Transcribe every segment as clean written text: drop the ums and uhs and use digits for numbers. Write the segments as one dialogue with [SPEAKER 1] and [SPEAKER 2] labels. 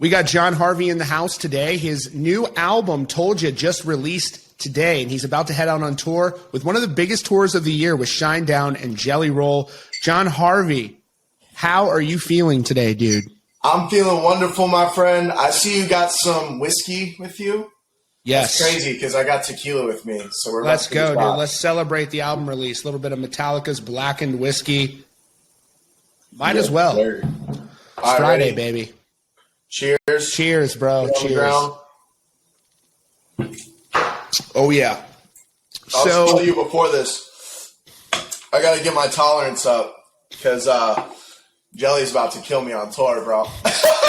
[SPEAKER 1] We got John Harvie in the house today. His new album, Told Ya, just released today, and he's about to head out on tour with one of the biggest tours of the year with Shinedown and Jelly Roll. John Harvie, how are you feeling today, dude?
[SPEAKER 2] I'm feeling wonderful, my friend. I see you got some whiskey with you.
[SPEAKER 1] Yes.
[SPEAKER 2] That's crazy because I got tequila with me. So
[SPEAKER 1] Let's go, dude. Let's celebrate the album release. A little bit of Metallica's Blackened Whiskey. Might as well. It's Friday,
[SPEAKER 2] ready?
[SPEAKER 1] Baby.
[SPEAKER 2] Cheers.
[SPEAKER 1] Cheers, bro. Cheers. Oh, yeah.
[SPEAKER 2] I'll tell you before this, I got to get my tolerance up because Jelly's about to kill me on tour, bro.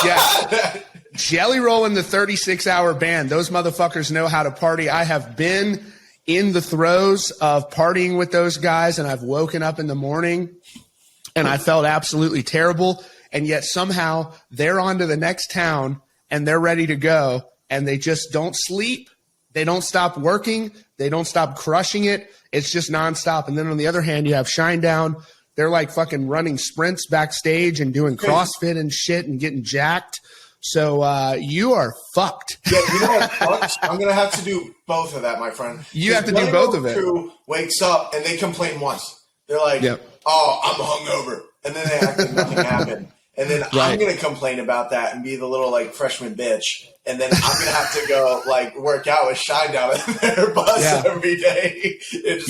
[SPEAKER 1] Yeah. Jelly Roll and the 36-hour band. Those motherfuckers know how to party. I have been in the throes of partying with those guys, and I've woken up in the morning, and I felt absolutely terrible. And yet somehow they're on to the next town, and they're ready to go, and they just don't sleep. They don't stop working. They don't stop crushing it. It's just nonstop. And then on the other hand, you have Shinedown. They're like fucking running sprints backstage and doing CrossFit and shit and getting jacked. So you are fucked.
[SPEAKER 2] Yeah, you know what fucks? I'm going to have to do both of that, my friend.
[SPEAKER 1] You have to do both of it.
[SPEAKER 2] Crew wakes up and they complain once. They're like, oh, I'm hungover. And then they act like nothing happened. And then I'm going to complain about that and be the little, like, freshman bitch. And then I'm going to have to go, like, work out with Shinedown in their bus every day. And,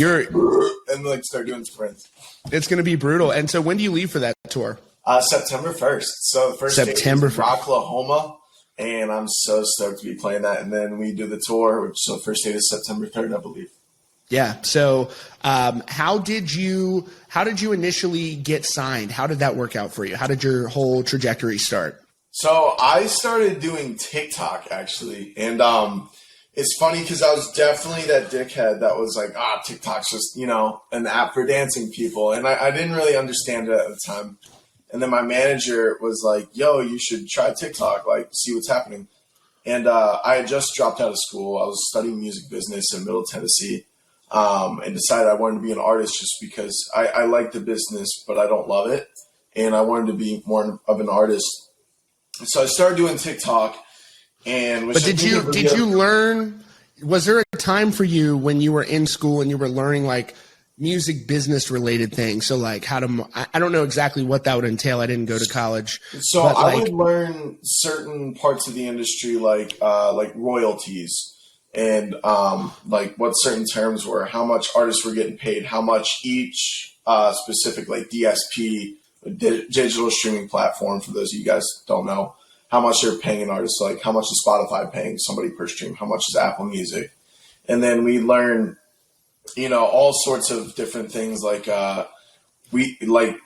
[SPEAKER 2] and, like, start doing sprints.
[SPEAKER 1] It's going to be brutal. And so when do you leave for that tour?
[SPEAKER 2] September 1st. So the first day is Rocklahoma. And I'm so stoked to be playing that. And then we do the tour, so the first day is September 3rd, I believe.
[SPEAKER 1] Yeah. So how did you initially get signed? How did that work out for you? How did your whole trajectory start? So
[SPEAKER 2] I started doing TikTok, actually. And it's funny because I was definitely that dickhead that was like, TikTok's just, an app for dancing people. And I didn't really understand it at the time. And then my manager was like, yo, you should try TikTok, like, see what's happening. And I had just dropped out of school. I was studying music business in Middle Tennessee. And decided I wanted to be an artist just because I like the business, but I don't love it. And I wanted to be more of an artist. So I started doing TikTok. But did you learn, was there a time for you when you were in school and you were learning like music business related things? So like I don't know exactly what that would entail. I didn't go to college. So I would learn certain parts of the industry, like royalties. And like what certain terms were, how much artists were getting paid, how much each specific like DSP, digital streaming platform, for those of you guys who don't know, how much they're paying an artist, like how much is Spotify paying somebody per stream, how much is Apple Music. And then we learn, all sorts of different things like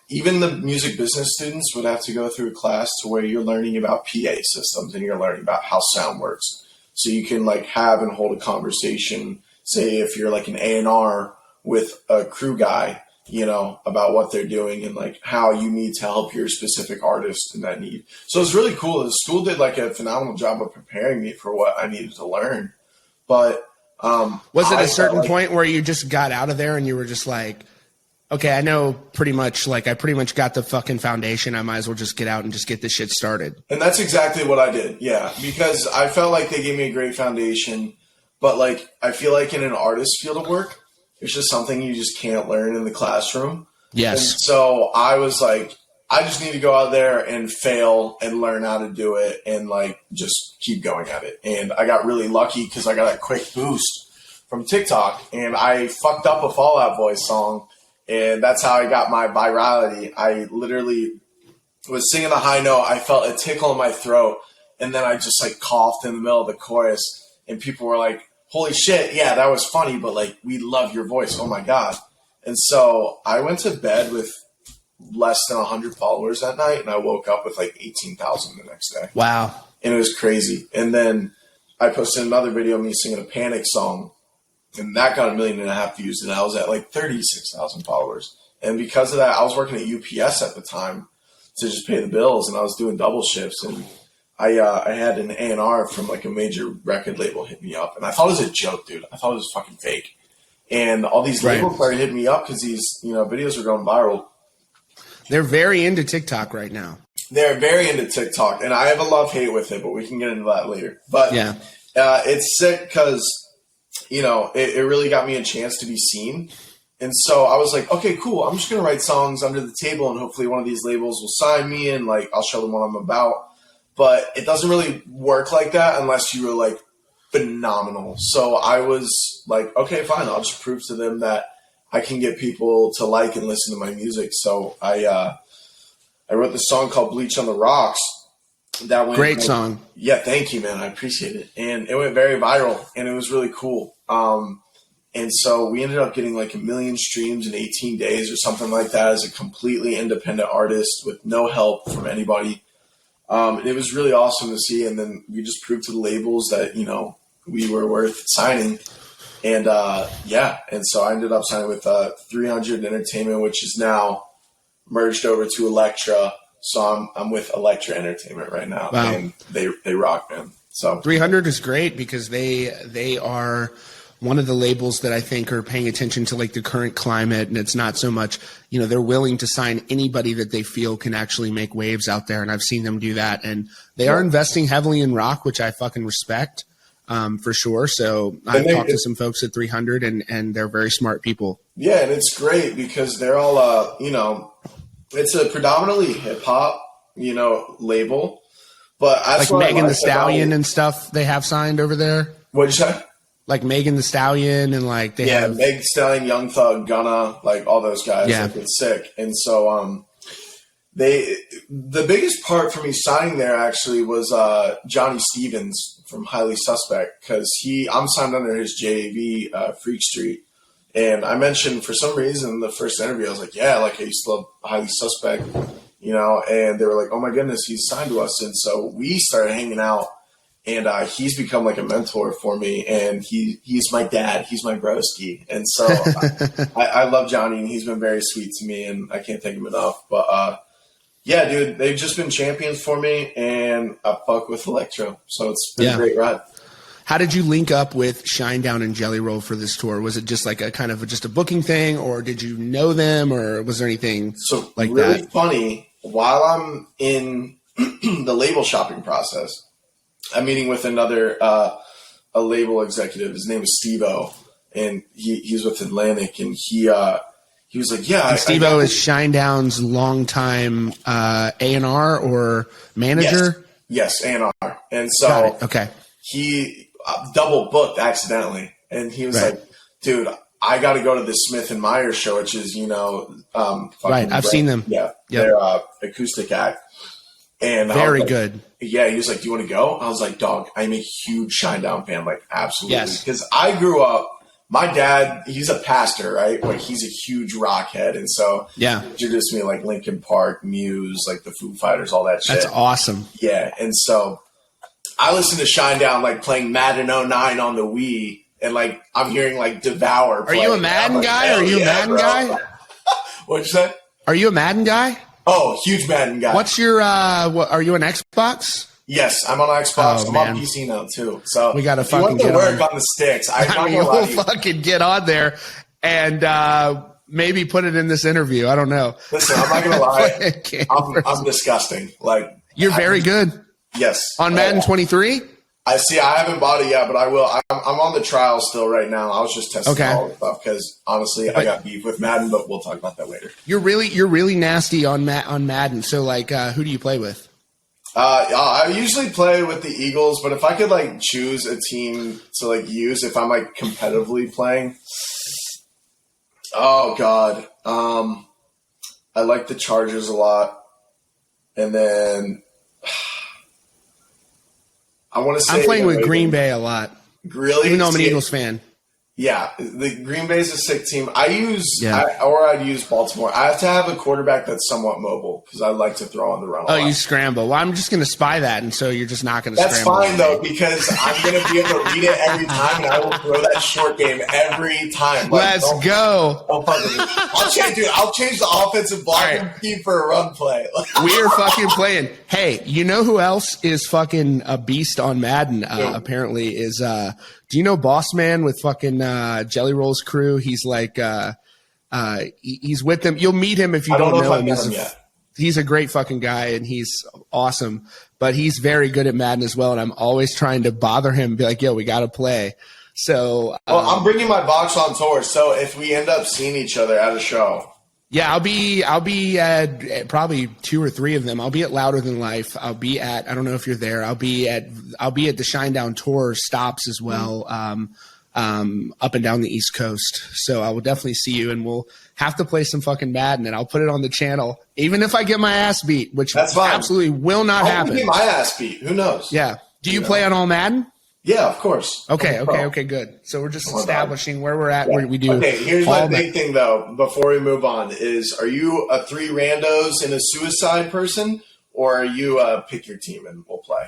[SPEAKER 2] even the music business students would have to go through a class to where you're learning about PA systems and you're learning about how sound works. So you can like have and hold a conversation, say if you're like an A&R with a crew guy, about what they're doing and like how you need to help your specific artist in that need. So it's really cool. The school did like a phenomenal job of preparing me for what I needed to learn. But was it a certain point where you just got out of there and you were just like, okay, I know pretty much got the fucking foundation. I might as well just get out and just get this shit started. And that's exactly what I did. Yeah. Because I felt like they gave me a great foundation, but like, I feel like in an artist field of work, it's just something you just can't learn in the classroom. Yes. And so I was like, I just need to go out there and fail and learn how to do it and like, just keep going at it. And I got really lucky because I got a quick boost from TikTok and I fucked up a Fall Out Boy song. And that's how I got my virality. I literally was singing the high note. I felt a tickle in my throat. And then I just like coughed in the middle of the chorus. And people were like, holy shit, yeah, that was funny. But like, we love your voice. Oh my God. And so I went to bed with less than 100 followers that night. And I woke up with like 18,000 the next day. Wow. And it was crazy. And then I posted another video of me singing a Panic song. And that got 1.5 million views, and I was at like 36,000 followers. And because of that, I was working at UPS at the time to just pay the bills, and I was doing double shifts. And I had an A&R from like a major record label hit me up, and I thought it was a joke, dude. I thought it was fucking fake. And all these labels started hitting me up because these videos were going viral. They're very into TikTok right now. they're very into TikTok, and I have a love-hate with it, but we can get into that later. But
[SPEAKER 1] yeah,
[SPEAKER 2] it's sick because, you know, it really got me a chance to be seen. And so I was like, okay, cool. I'm just going to write songs under the table, and hopefully one of these labels will sign me, and, like, I'll show them what I'm about. But it doesn't really work like that unless you were, like, phenomenal. So I was like, okay, fine. I'll just prove to them that I can get people to like and listen to my music. So I wrote this song called Bleach on the Rocks. That went
[SPEAKER 1] great song.
[SPEAKER 2] Yeah, thank you, man. I appreciate it. And it went very viral, and it was really cool. And so we ended up getting like 1 million streams in 18 days or something like that as a completely independent artist with no help from anybody. And it was really awesome to see. And then we just proved to the labels that, you know, we were worth signing. And and so I ended up signing with 300 Entertainment, which is now merged over to Elektra. So I'm with Elektra Entertainment right now.
[SPEAKER 1] Wow.
[SPEAKER 2] And they rock, man. So
[SPEAKER 1] 300 is great because they are one of the labels that I think are paying attention to like the current climate, and it's not so much, you know, they're willing to sign anybody that they feel can actually make waves out there. And I've seen them do that, and they are investing heavily in rock, which I fucking respect. For sure. So I've talked to some folks at 300 and they're very smart people.
[SPEAKER 2] Yeah. And it's great because they're all, you know, it's a predominantly hip hop, you know, label, but that's
[SPEAKER 1] like Megan Thee Stallion and stuff they have signed over there.
[SPEAKER 2] What'd you say?
[SPEAKER 1] Like Megan Thee Stallion and like they have
[SPEAKER 2] Meg Thee Stallion, Young Thug, Gunna, like all those guys.
[SPEAKER 1] Yeah.
[SPEAKER 2] Like, it's sick. And so, the biggest part for me signing there actually was Johnny Stevens from Highly Suspect, because I'm signed under his JAV, Freak Street. And I mentioned for some reason in the first interview, I was like, yeah, like I used to love Highly Suspect, you know, and they were like, oh my goodness, he's signed to us. And so we started hanging out, and he's become like a mentor for me, and he's my dad. He's my broski. And so I love Johnny, and he's been very sweet to me, and I can't thank him enough. But yeah, dude, they've just been champions for me, and I fuck with Elektra. So it's been a great ride.
[SPEAKER 1] How did you link up with Shinedown and Jelly Roll for this tour? Was it just like a kind of just a booking thing, or did you know them, or was there anything like
[SPEAKER 2] really
[SPEAKER 1] that?
[SPEAKER 2] Really funny, while I'm in the label shopping process, I'm meeting with another a label executive. His name is Steve-O, and he's with Atlantic, and he was like, yeah. And
[SPEAKER 1] Steve-O is Shinedown's longtime A&R or manager?
[SPEAKER 2] Yes, A&R. And so
[SPEAKER 1] okay.
[SPEAKER 2] He double booked accidentally. And he was like, dude, I got to go to the Smith & Myers show, which is, you know.
[SPEAKER 1] Right, I've seen them.
[SPEAKER 2] Yeah, they're acoustic act. And
[SPEAKER 1] very good.
[SPEAKER 2] Yeah, he was like, do you want to go? I was like, dog, I'm a huge Shinedown fan, like absolutely. Yes. Because I grew up, my dad, he's a pastor, right? Like he's a huge rock head. And so he introduced me to like Linkin Park, Muse, like the Foo Fighters, all that shit.
[SPEAKER 1] That's awesome.
[SPEAKER 2] Yeah. And so I listened to Shinedown like playing Madden 09 on the Wii, and like I'm hearing like Devour.
[SPEAKER 1] Are you a Madden guy? Are you a Madden guy?
[SPEAKER 2] What'd you say?
[SPEAKER 1] Are you a Madden guy?
[SPEAKER 2] Oh, huge Madden guy.
[SPEAKER 1] What's your are you an Xbox?
[SPEAKER 2] Yes, I'm on Xbox. I'm on PC now too. So
[SPEAKER 1] we got to fucking get
[SPEAKER 2] work on the sticks.
[SPEAKER 1] We'll fucking get on there and maybe put it in this interview. I don't know.
[SPEAKER 2] Listen, I'm not gonna lie. I'm disgusting. Like
[SPEAKER 1] you're very good.
[SPEAKER 2] Yes.
[SPEAKER 1] On Madden 23?
[SPEAKER 2] I haven't bought it yet, but I will. I'm on the trial still right now. I was just testing all the stuff because honestly, I got beef with Madden, but we'll talk about that later.
[SPEAKER 1] You're really nasty on Madden. So like, who do you play with?
[SPEAKER 2] I usually play with the Eagles, but if I could like choose a team to like use if I'm like competitively playing, oh god, I like the Chargers a lot, and then. I want to say
[SPEAKER 1] I'm playing with Green Bay a lot.
[SPEAKER 2] Really?
[SPEAKER 1] Even though I'm an Eagles fan.
[SPEAKER 2] Yeah, the Green Bay's a sick team. I'd use Baltimore. I have to have a quarterback that's somewhat mobile because I like to throw on the run.
[SPEAKER 1] You scramble. Well, I'm just going to spy that, and so you're just not going to.
[SPEAKER 2] That's fine though because I'm going to be able to read it every time, and I will throw that short game every time.
[SPEAKER 1] Like, Let's go.
[SPEAKER 2] I'll change the offensive blocking scheme for a run play.
[SPEAKER 1] We're fucking playing. Hey, you know who else is fucking a beast on Madden? Apparently, is do you know Boss Man with fucking Jelly Roll's crew? He's like he's with them. You'll meet him if you don't know him.
[SPEAKER 2] Yet.
[SPEAKER 1] he's a great fucking guy and he's awesome, but he's very good at Madden as well. And I'm always trying to bother him and be like, yo, we got to play. So
[SPEAKER 2] well, I'm bringing my box on tour. So if we end up seeing each other at a show.
[SPEAKER 1] Yeah, I'll be at probably 2 or 3 of them. I'll be at Louder Than Life. I'll be at, I don't know if you're there. I'll be at the Shinedown tour stops as well. Up and down the East Coast. So I will definitely see you, and we'll have to play some fucking Madden, and I'll put it on the channel, even if I get my ass beat, which
[SPEAKER 2] that's
[SPEAKER 1] absolutely will not happen.
[SPEAKER 2] I'll get my ass beat. Who knows?
[SPEAKER 1] Yeah. Do you play on all Madden?
[SPEAKER 2] Yeah, of course.
[SPEAKER 1] Okay, good. So we're just establishing where we're at, where we do.
[SPEAKER 2] Okay, here's my big thing, though, before we move on, is are you a 3 randos and a suicide person, or are you pick your team and we'll play?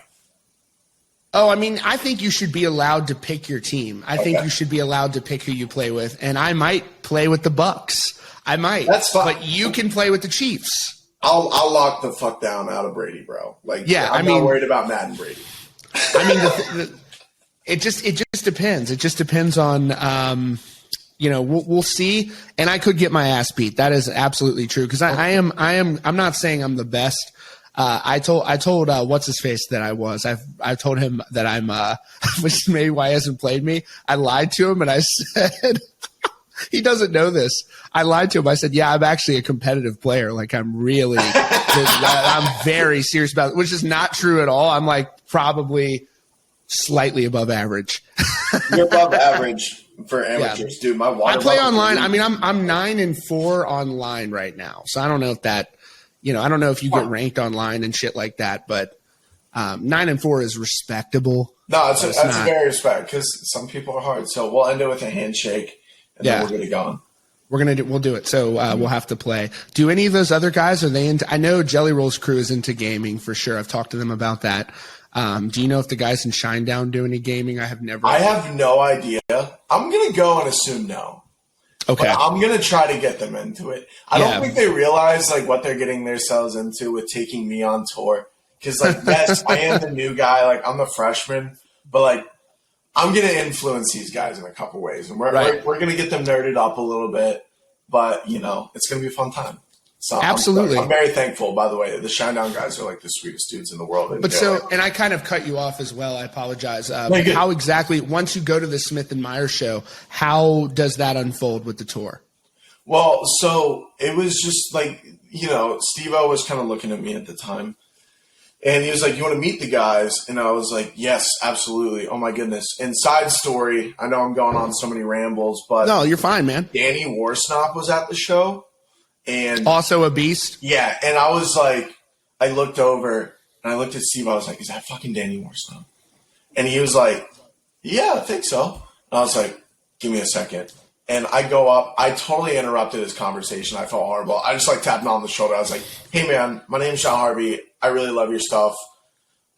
[SPEAKER 1] Oh, I mean, I think you should be allowed to pick your team. I think you should be allowed to pick who you play with, and I might play with the Bucks. I might.
[SPEAKER 2] That's fine.
[SPEAKER 1] But you can play with the Chiefs.
[SPEAKER 2] I'll lock the fuck down out of Brady, bro. Like,
[SPEAKER 1] yeah,
[SPEAKER 2] I'm not worried about Madden Brady.
[SPEAKER 1] I mean, it just depends. It just depends on, we'll see. And I could get my ass beat. That is absolutely true because I'm not saying I'm the best. I told what's his face that I was. I told him that I'm which is maybe why he hasn't played me. I lied to him and I said he doesn't know this. I lied to him. I said, yeah, I'm actually a competitive player. Like I'm really I'm very serious about it, which is not true at all. I'm like probably slightly above average.
[SPEAKER 2] You're above average for amateurs, dude.
[SPEAKER 1] I play online. I mean, I'm 9-4 online right now. So I don't know if that I don't know if you get ranked online and shit like that, but 9-4 is respectable.
[SPEAKER 2] No, that's a very respect because some people are hard. So we'll end it with a handshake, and then we're gonna go on.
[SPEAKER 1] We'll do it. So we'll have to play. Do any of those other guys, are they into? I know Jelly Roll's crew is into gaming for sure. I've talked to them about that. Do you know if the guys in Shinedown do any gaming? I have
[SPEAKER 2] no idea. I'm gonna go and assume no.
[SPEAKER 1] Okay.
[SPEAKER 2] But I'm going to try to get them into it. I don't think they realize like what they're getting themselves into with taking me on tour. Because like, yes, I am the new guy. Like I'm the freshman, but like I'm going to influence these guys in a couple ways. And we're going to get them nerded up a little bit, but it's going to be a fun time. So
[SPEAKER 1] absolutely.
[SPEAKER 2] I'm very thankful, by the way. The Shinedown guys are like the sweetest dudes in the world.
[SPEAKER 1] And I kind of cut you off as well. I apologize. How exactly, once you go to the Smith and Meyer show, how does that unfold with the tour?
[SPEAKER 2] Well, so it was just like, Steve-O was kind of looking at me at the time. And he was like, you want to meet the guys? And I was like, yes, absolutely. Oh, my goodness. And side story, I know I'm going on so many rambles, but...
[SPEAKER 1] No, you're fine, man.
[SPEAKER 2] Danny Warsnop was at the show. And
[SPEAKER 1] also a beast?
[SPEAKER 2] Yeah, and I was like, I looked over, and I looked at Steve. I was like, is that fucking Danny Warsnop? And he was like, yeah, I think so. And I was like, give me a second. And I go up. I totally interrupted his conversation. I felt horrible. I just tapped him on the shoulder. I was like, hey, man, my name's Sean Harvie. I really love your stuff.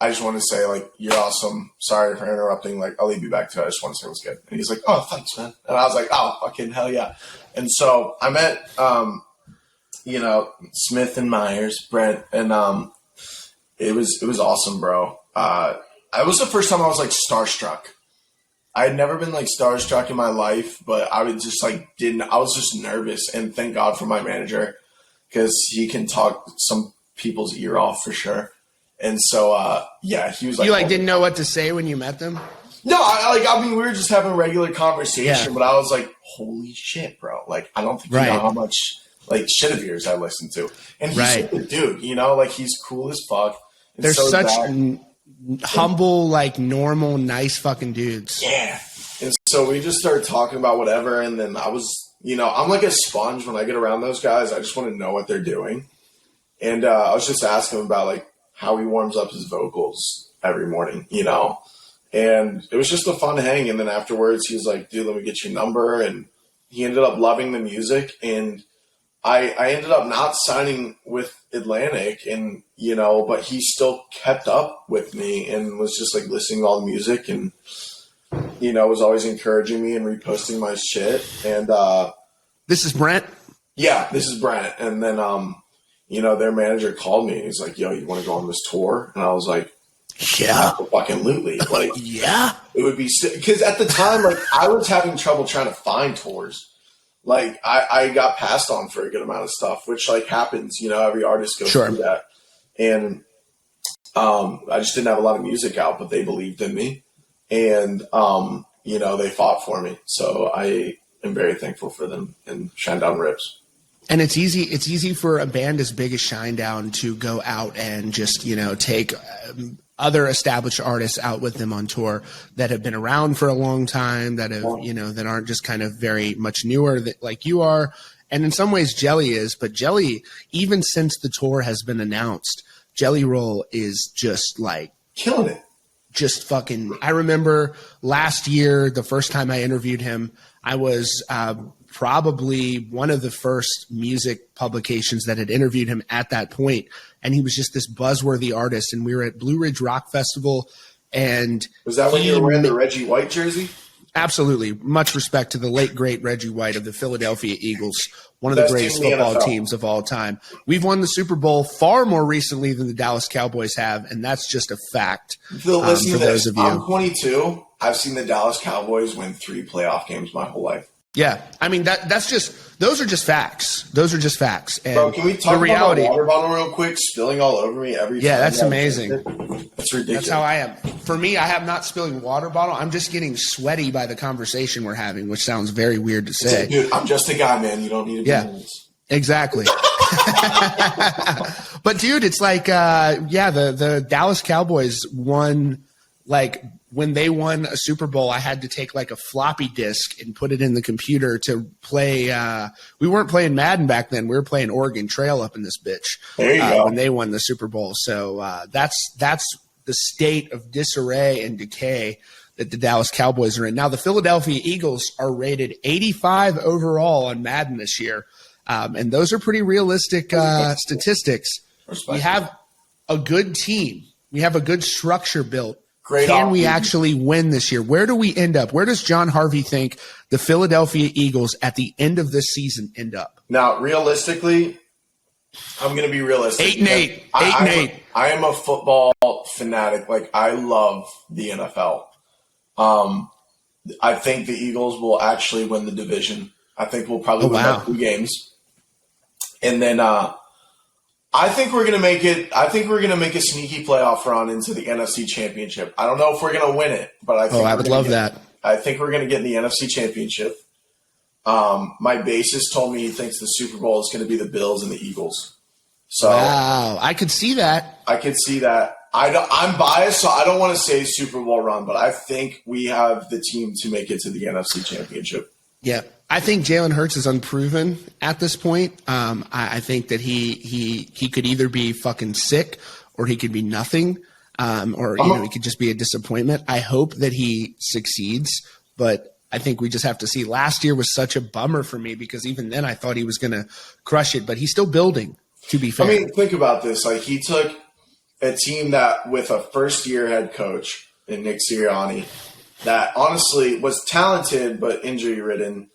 [SPEAKER 2] I just want to say, you're awesome. Sorry for interrupting. I'll leave you back to it. I just want to say it was good. And he's like, oh, thanks, man. And I was like, oh, fucking hell yeah. And so I met Smith and Myers, Brent, and it was awesome, bro. It was the first time I was starstruck. I had never been starstruck in my life, but I was just I was just nervous, and thank God for my manager because he can talk some people's ear off for sure. And so he was
[SPEAKER 1] you didn't know what to say when you met them.
[SPEAKER 2] No, I mean we were just having regular conversation, but I was like, holy shit, bro! I don't think you know how much shit of yours I listen to. And he's a good dude, he's cool as fuck. And
[SPEAKER 1] they're such humble, normal, nice fucking dudes.
[SPEAKER 2] Yeah. And so we just started talking about whatever. And then I was, I'm like a sponge when I get around those guys. I just want to know what they're doing. And I was just asking him about how he warms up his vocals every morning, And it was just a fun hang. And then afterwards he was like, dude, let me get your number. And he ended up loving the music. And I ended up not signing with Atlantic and, but he still kept up with me and was just listening to all the music and, was always encouraging me and reposting my shit. And,
[SPEAKER 1] this is Brent?
[SPEAKER 2] Yeah, this is Brent. And then, their manager called me and he's like, yo, you want to go on this tour? And I was like, yeah, absolutely.
[SPEAKER 1] Yeah,
[SPEAKER 2] it would be, because at the time, I was having trouble trying to find tours. Like I got passed on for a good amount of stuff, which like happens, you know, every artist goes through that. And I just didn't have a lot of music out, but they believed in me, and you know, they fought for me. So I am very thankful for them, and Shinedown rips.
[SPEAKER 1] And it's easy for a band as big as Shinedown to go out and just, you know, take other established artists out with them on tour that have been around for a long time, that have, you know, that aren't just kind of very much newer like you are. And in some ways Jelly is, but Jelly, even since the tour has been announced, Jelly Roll is just like
[SPEAKER 2] killing it.
[SPEAKER 1] Just fucking, I remember last year, the first time I interviewed him, I was probably one of the first music publications that had interviewed him at that point. And he was just this buzzworthy artist. And we were at Blue Ridge Rock Festival. And
[SPEAKER 2] was that when you were wearing the Reggie White jersey?
[SPEAKER 1] Absolutely. Much respect to the late, great Reggie White of the Philadelphia Eagles, one of the greatest football teams of all time. We've won the Super Bowl far more recently than the Dallas Cowboys have, and that's just a fact
[SPEAKER 2] for those of you. I'm 22. I've seen the Dallas Cowboys win 3 playoff games my whole life.
[SPEAKER 1] Yeah, I mean that's just those are just facts. Those are just facts. And
[SPEAKER 2] bro, can we talk about my water bottle real quick? Spilling all over me every time.
[SPEAKER 1] Yeah, that's amazing.
[SPEAKER 2] That's ridiculous.
[SPEAKER 1] That's how I am. For me, I am not spilling water bottle. I'm just getting sweaty by the conversation we're having, which sounds very weird to say.
[SPEAKER 2] Dude, I'm just a guy, man. You don't need to be in this.
[SPEAKER 1] Exactly. But dude, it's like the Dallas Cowboys won, like when they won a Super Bowl, I had to take like a floppy disk and put it in the computer to play. We weren't playing Madden back then. We were playing Oregon Trail up in this bitch.
[SPEAKER 2] There you go.
[SPEAKER 1] When they won the Super Bowl. So that's the state of disarray and decay that the Dallas Cowboys are in. Now the Philadelphia Eagles are rated 85 overall on Madden this year. And those are pretty realistic statistics. We have a good team. We have a good structure built. Can we actually win this year? Where do we end up? Where does John Harvie think the Philadelphia Eagles at the end of this season end up?
[SPEAKER 2] Now, realistically, I'm going to be realistic.
[SPEAKER 1] 8-8. 8-8.
[SPEAKER 2] I am a football fanatic. Like, I love the NFL. I think the Eagles will actually win the division. I think we'll probably win by 2 games. And then I think we're gonna make it. I think we're gonna make a sneaky playoff run into the NFC Championship. I don't know if we're gonna win it, but I think
[SPEAKER 1] I would love that.
[SPEAKER 2] I think we're gonna get in the NFC Championship. My bassist told me he thinks the Super Bowl is gonna be the Bills and the Eagles. So
[SPEAKER 1] wow, I could see that.
[SPEAKER 2] I could see that. I'm biased, so I don't want to say Super Bowl run, but I think we have the team to make it to the NFC Championship.
[SPEAKER 1] Yeah. I think Jalen Hurts is unproven at this point. I think that he could either be fucking sick or he could be nothing, or he could just be a disappointment. I hope that he succeeds, but I think we just have to see. Last year was such a bummer for me because even then I thought he was going to crush it, but he's still building, to be fair.
[SPEAKER 2] I mean, think about this. Like, he took a team that with a first-year head coach in Nick Sirianni that honestly was talented but injury-ridden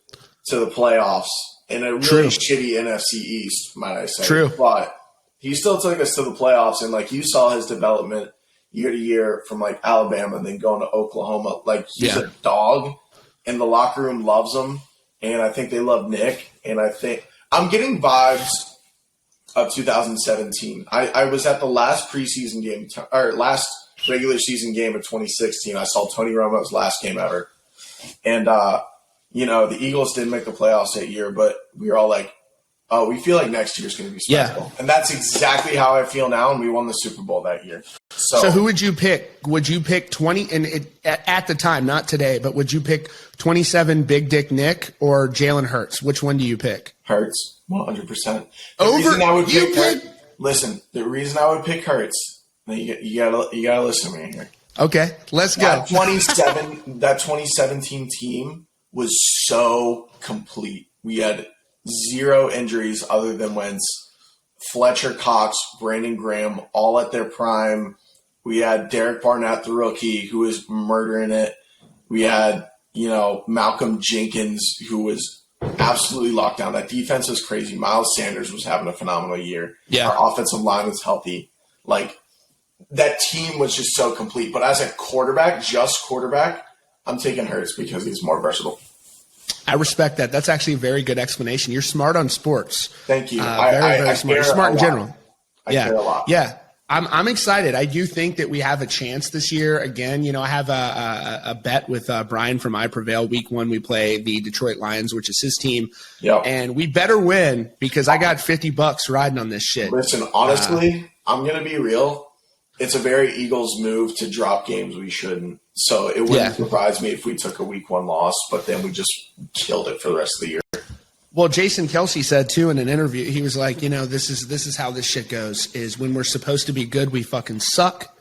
[SPEAKER 2] to the playoffs in a really shitty NFC East, might I say.
[SPEAKER 1] True.
[SPEAKER 2] But he still took us to the playoffs, and, like, you saw his development year to year from, like, Alabama and then going to Oklahoma. Like, he's a dog, and the locker room loves him, and I think they love Nick. And I think – I'm getting vibes of 2017. I was at the last preseason game – or last regular season game of 2016. I saw Tony Romo's last game ever. And the Eagles didn't make the playoffs that year, but we were all like, oh, we feel like next year's going to be special. Yeah. And that's exactly how I feel now, and we won the Super Bowl that year. So
[SPEAKER 1] who would you pick? Would you pick 20 – and at the time, not today, but would you pick 27 Big Dick Nick or Jalen Hurts? Which one do you pick?
[SPEAKER 2] Hurts, 100%. Listen, the reason I would pick Hurts – you gotta listen to me here.
[SPEAKER 1] Okay, let's go.
[SPEAKER 2] That 2017 team was so complete. We had 0 injuries other than Wentz. Fletcher Cox, Brandon Graham, all at their prime. We had Derek Barnett, the rookie, who was murdering it. We had, Malcolm Jenkins, who was absolutely locked down. That defense was crazy. Miles Sanders was having a phenomenal year.
[SPEAKER 1] Yeah.
[SPEAKER 2] Our offensive line was healthy. Like, that team was just so complete. But as a quarterback, I'm taking Hurts because he's more versatile.
[SPEAKER 1] I respect that. That's actually a very good explanation. You're smart on sports.
[SPEAKER 2] Thank you.
[SPEAKER 1] Very smart. You're smart in general.
[SPEAKER 2] I care a lot.
[SPEAKER 1] Yeah. I'm excited. I do think that we have a chance this year. Again, I have a bet with Brian from I Prevail. Week 1, we play the Detroit Lions, which is his team.
[SPEAKER 2] Yep.
[SPEAKER 1] And we better win because I got $50 riding on this shit.
[SPEAKER 2] Listen, honestly, I'm going to be real. It's a very Eagles move to drop games we shouldn't. So it wouldn't surprise me if we took a week 1 loss, but then we just killed it for the rest of the year.
[SPEAKER 1] Well, Jason Kelsey said too in an interview, he was like, this is how this shit goes, is when we're supposed to be good, we fucking suck.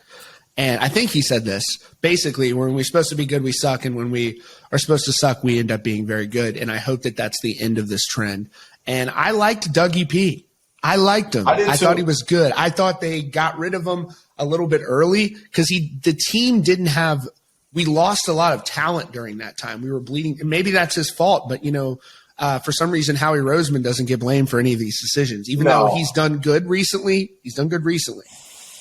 [SPEAKER 1] And I think he said this, basically, when we're supposed to be good, we suck. And when we are supposed to suck, we end up being very good. And I hope that that's the end of this trend. And I liked Dougie P. I liked him. I thought he was good. I thought they got rid of him a little bit early because the team didn't have – we lost a lot of talent during that time. We were bleeding. Maybe that's his fault, but, for some reason, Howie Roseman doesn't get blamed for any of these decisions, even though he's done good recently. He's done good recently.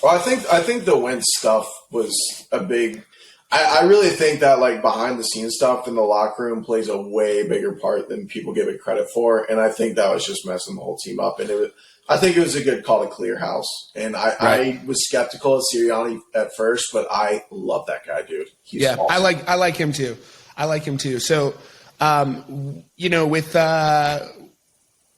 [SPEAKER 2] Well, I think the Wentz stuff was a big. I really think that behind the scenes stuff in the locker room plays a way bigger part than people give it credit for, and I think that was just messing the whole team up. And I think it was a good call to clear house. And I was skeptical of Sirianni at first, but I love that guy, dude. He's awesome.
[SPEAKER 1] I like him too. So.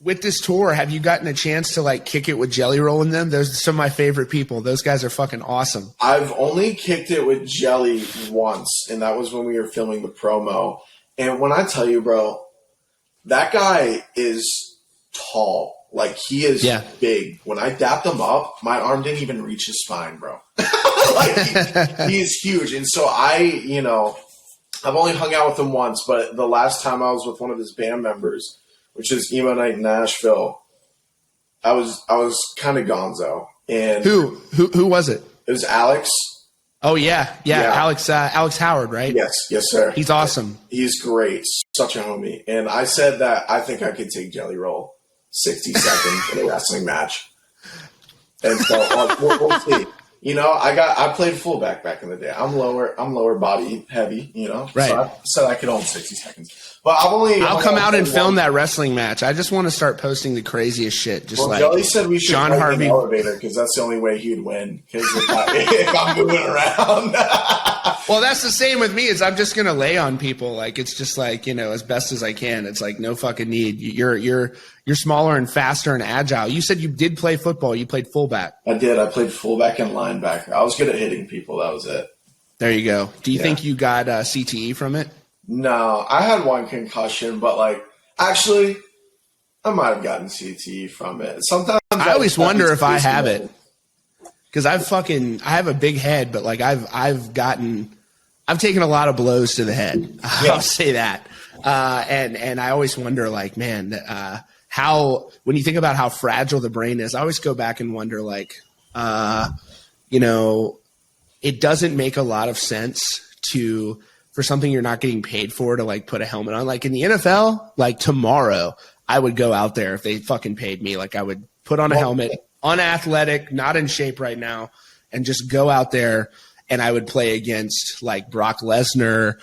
[SPEAKER 1] With this tour, have you gotten a chance to kick it with Jelly Roll and them? Those are some of my favorite people. Those guys are fucking awesome.
[SPEAKER 2] I've only kicked it with Jelly once, and that was when we were filming the promo. And when I tell you, bro, that guy is tall. He is big. When I dapped him up, my arm didn't even reach his spine, bro. He is huge. And so I've only hung out with him once, but the last time I was with one of his band members, which is Emo Night in Nashville, I was kind of gonzo. And
[SPEAKER 1] who was it?
[SPEAKER 2] It was Alex.
[SPEAKER 1] Oh yeah. Alex Howard, right?
[SPEAKER 2] Yes, sir.
[SPEAKER 1] He's awesome.
[SPEAKER 2] He's great, such a homie. And I said that I think I could take Jelly Roll 60 seconds in a wrestling match. And so we'll see. I played fullback back in the day. I'm lower body heavy,
[SPEAKER 1] Right.
[SPEAKER 2] So I said I could hold 60 seconds. But I'll
[SPEAKER 1] come out and film that wrestling match. I just want to start posting the craziest shit.
[SPEAKER 2] Jelly said we should
[SPEAKER 1] John
[SPEAKER 2] play
[SPEAKER 1] Harvie
[SPEAKER 2] the elevator because that's the only way he'd win. Because if I'm moving around.
[SPEAKER 1] Well, that's the same with me. Is I'm just gonna lay on people. It's just as best as I can. It's no fucking need. You're smaller and faster and agile. You said you did play football. You played fullback.
[SPEAKER 2] I did. I played fullback and linebacker. I was good at hitting people. That was it.
[SPEAKER 1] There you go. Do you think you got CTE from it?
[SPEAKER 2] No, I had one concussion, but actually, I might have gotten CTE from it. Sometimes
[SPEAKER 1] I always wonder if I have it because I have a big head, but I've taken a lot of blows to the head. I'll say that. And I always wonder how, when you think about how fragile the brain is, I always go back and wonder it doesn't make a lot of sense for something you're not getting paid for to put a helmet on. In the NFL, tomorrow I would go out there if they fucking paid me. I would put on a helmet, unathletic, not in shape right now, and just go out there and I would play against Brock Lesnar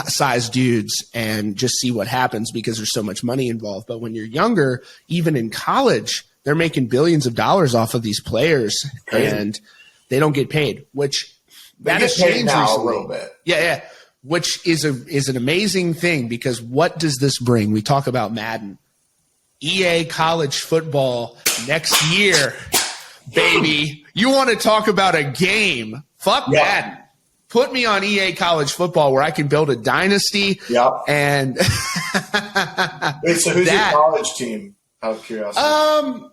[SPEAKER 1] size dudes and just see what happens because there's so much money involved. But when you're younger, even in college, they're making billions of dollars off of these players and they don't get paid, which that has changed recently.
[SPEAKER 2] A little bit.
[SPEAKER 1] Yeah. Which is an amazing thing because what does this bring? We talk about Madden. EA college football next year, baby. You want to talk about a game? Fuck Madden. Put me on EA college football where I can build a dynasty.
[SPEAKER 2] Yep.
[SPEAKER 1] And
[SPEAKER 2] wait, so who's your college team? Out of curiosity.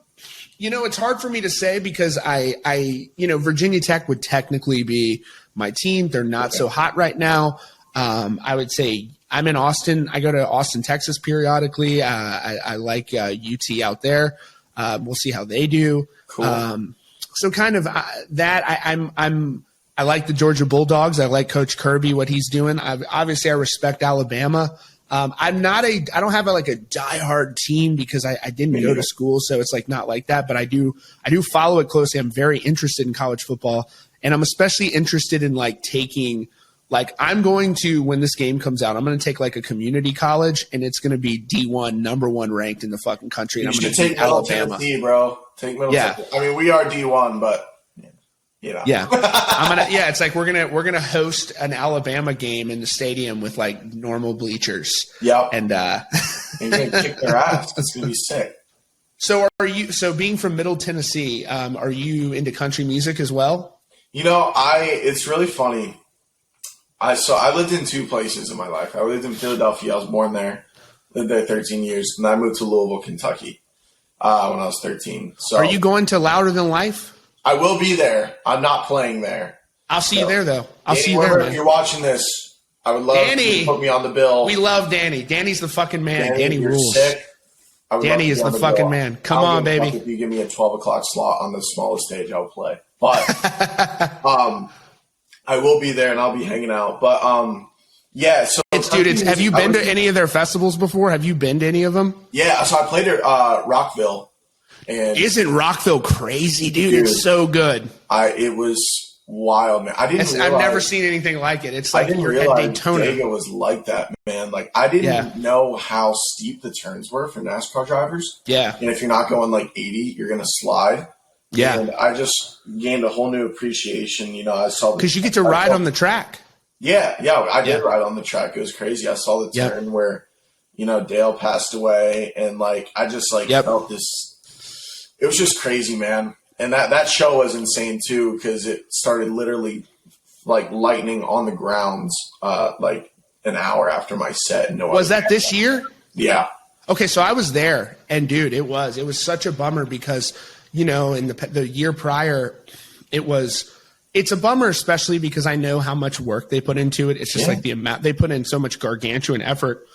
[SPEAKER 1] It's hard for me to say because I Virginia Tech would technically be my team. They're not so hot right now. I would say I'm in Austin. I go to Austin, Texas periodically. I like UT out there. We'll see how they do.
[SPEAKER 2] Cool.
[SPEAKER 1] So kind of that I like the Georgia Bulldogs. I like Coach Kirby, what he's doing. Obviously I respect Alabama. I don't have a diehard team because I didn't go to school. So it's not like that, but I do follow it closely. I'm very interested in college football and I'm especially interested in taking Like, I'm going to, when this game comes out, I'm going to take like a community college, and it's going to be D1, number one ranked in the fucking country. And I'm going to take
[SPEAKER 2] Middle
[SPEAKER 1] Alabama.
[SPEAKER 2] Tennessee, bro. Take Middle Tennessee. I mean, we are D1, but you know.
[SPEAKER 1] Yeah, it's like we're gonna host an Alabama game in the stadium with like normal bleachers.
[SPEAKER 2] Yep.
[SPEAKER 1] And
[SPEAKER 2] you're gonna kick their ass. It's gonna be sick.
[SPEAKER 1] So being from Middle Tennessee, are you into country music as well?
[SPEAKER 2] You know, it's really funny. I lived in two places in my life. I lived in Philadelphia. I was born there. Lived there 13 years, and I moved to Louisville, Kentucky, when I was 13. So,
[SPEAKER 1] are you going to Louder Than Life?
[SPEAKER 2] I will be there. I'm not playing there.
[SPEAKER 1] I'll see you there, though. I'll see you there, man.
[SPEAKER 2] If you're watching this, I would love
[SPEAKER 1] Danny,
[SPEAKER 2] to put me on the bill.
[SPEAKER 1] We love Danny. Danny's the fucking man. Danny rules.
[SPEAKER 2] Sick.
[SPEAKER 1] Danny is the fucking man. Come on, baby.
[SPEAKER 2] If you give me a 12 o'clock slot on the smallest stage, I'll play. But I will be there and I'll be hanging out. But yeah. So
[SPEAKER 1] have you been to any of their festivals before? Have you been to any of them?
[SPEAKER 2] Yeah. So I played at Rockville. And
[SPEAKER 1] isn't Rockville crazy, dude? It's so good.
[SPEAKER 2] It was wild, man. I've
[SPEAKER 1] never seen anything like it. It's like
[SPEAKER 2] you're at Daytona. Daytona was like that, man. Like, I didn't know how steep the turns were for NASCAR drivers.
[SPEAKER 1] Yeah.
[SPEAKER 2] And if you're not going like 80, you're going to slide.
[SPEAKER 1] Yeah.
[SPEAKER 2] And I just gained a whole new appreciation. You know, I saw
[SPEAKER 1] because you get to ride on the track.
[SPEAKER 2] Yeah, I did ride on the track. It was crazy. I saw the turn where, you know, Dale passed away, and like I just felt this. It was just crazy, man. And that show was insane too, because it started literally like lightning on the grounds, like an hour after my set.
[SPEAKER 1] Was that this year?
[SPEAKER 2] Yeah.
[SPEAKER 1] Okay, so I was there, and dude, it was such a bummer because, you know, in the year prior, it's a bummer, especially because I know how much work they put into it. It's just like the amount they put in, so much gargantuan effort.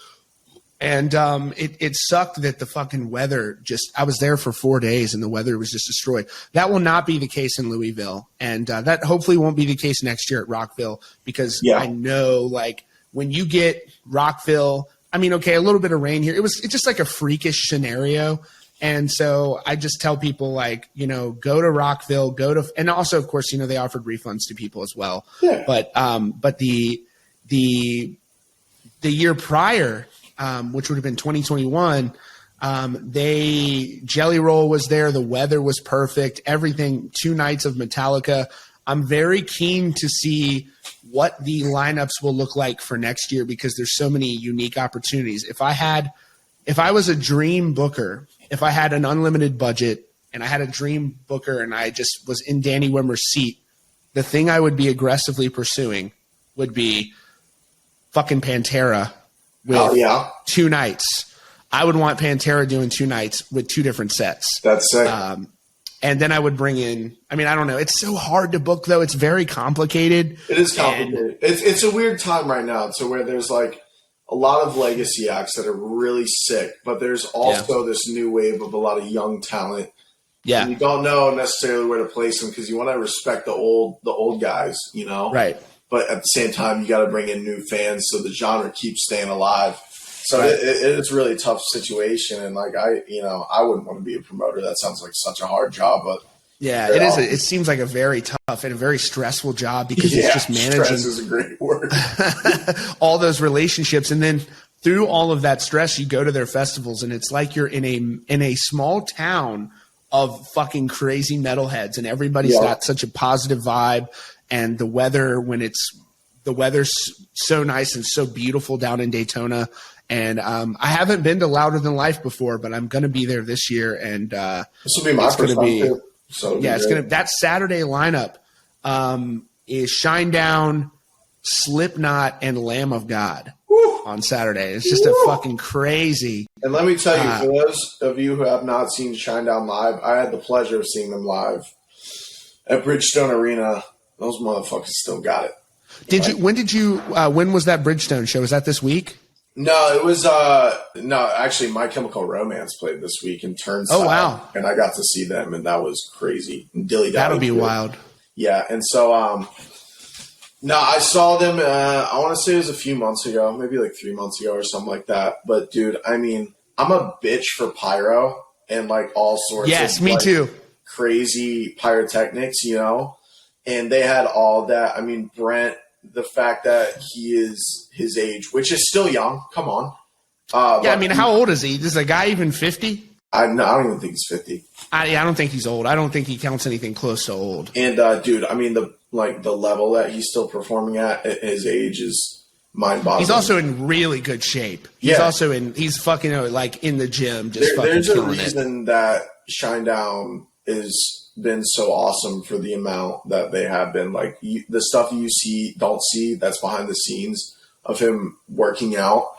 [SPEAKER 1] And it sucked that the fucking weather I was there for 4 days and the weather was just destroyed. That will not be the case in Louisville. And that hopefully won't be the case next year at Rockville, because I know, like, when you get Rockville, I mean, okay, a little bit of rain here. It's just like a freakish scenario. And so I just tell people, like, you know, go to Rockville, and also, of course, you know, they offered refunds to people as well. Yeah. But the year prior, which would have been 2021, Jelly Roll was there. The weather was perfect. Everything. 2 nights of Metallica. I'm very keen to see what the lineups will look like for next year, because there's so many unique opportunities. If I was a dream booker, if I had an unlimited budget and I had a dream booker and I just was in Danny Wimmer's seat, the thing I would be aggressively pursuing would be fucking Pantera with 2 nights. I would want Pantera doing 2 nights with 2 different sets.
[SPEAKER 2] That's sick.
[SPEAKER 1] And then I would bring in, I mean, I don't know. It's so hard to book, though. It's very complicated.
[SPEAKER 2] It is complicated. It's a weird time right now, to where there's like a lot of legacy acts that are really sick, but there's also this new wave of a lot of young talent. Yeah. And you don't know necessarily where to place them, because you want to respect the old guys, you know?
[SPEAKER 1] Right.
[SPEAKER 2] But at the same time, you got to bring in new fans so the genre keeps staying alive. So it's a really tough situation, and like I wouldn't want to be a promoter. That sounds like such a hard job, but
[SPEAKER 1] yeah, it is. It seems like a very tough and a very stressful job, because it's just managing.
[SPEAKER 2] Stress is a great word.
[SPEAKER 1] all those relationships, and then through all of that stress, you go to their festivals, and it's like you're in a small town of fucking crazy metalheads, and everybody's got such a positive vibe, and the weather's so nice and so beautiful down in Daytona. And I haven't been to Louder Than Life before, but I'm going to be there this year. And this
[SPEAKER 2] will be my first time too.
[SPEAKER 1] So yeah, that Saturday lineup is Shinedown, Slipknot, and Lamb of God on Saturday. It's just a fucking crazy.
[SPEAKER 2] And let me tell you, for those of you who have not seen Shinedown live, I had the pleasure of seeing them live at Bridgestone Arena. Those motherfuckers still got it. When was that Bridgestone show? Was that this week? No, it was actually My Chemical Romance played this week in Turnstile.
[SPEAKER 1] Oh wow.
[SPEAKER 2] And I got to see them, and that was crazy. And Dilly
[SPEAKER 1] That'll be wild.
[SPEAKER 2] Yeah, and so I saw them I want to say it was a few months ago, maybe like 3 months ago or something like that. But dude, I mean, I'm a bitch for pyro and like all sorts of
[SPEAKER 1] me too.
[SPEAKER 2] Crazy pyrotechnics, you know? And they had all that. I mean, Brent, the fact that he is his age, which is still young. Come on.
[SPEAKER 1] Yeah, I mean, how old is he? Is the guy even 50?
[SPEAKER 2] I don't even think he's 50.
[SPEAKER 1] I don't think he's old. I don't think he counts anything close to old.
[SPEAKER 2] And dude, I mean, the level that he's still performing at his age is mind-boggling.
[SPEAKER 1] He's also in really good shape. He's fucking like in the gym, just fucking
[SPEAKER 2] there's a
[SPEAKER 1] killing
[SPEAKER 2] reason that Shinedown has been so awesome for the amount that they have been. Like the stuff you don't see that's behind the scenes of him working out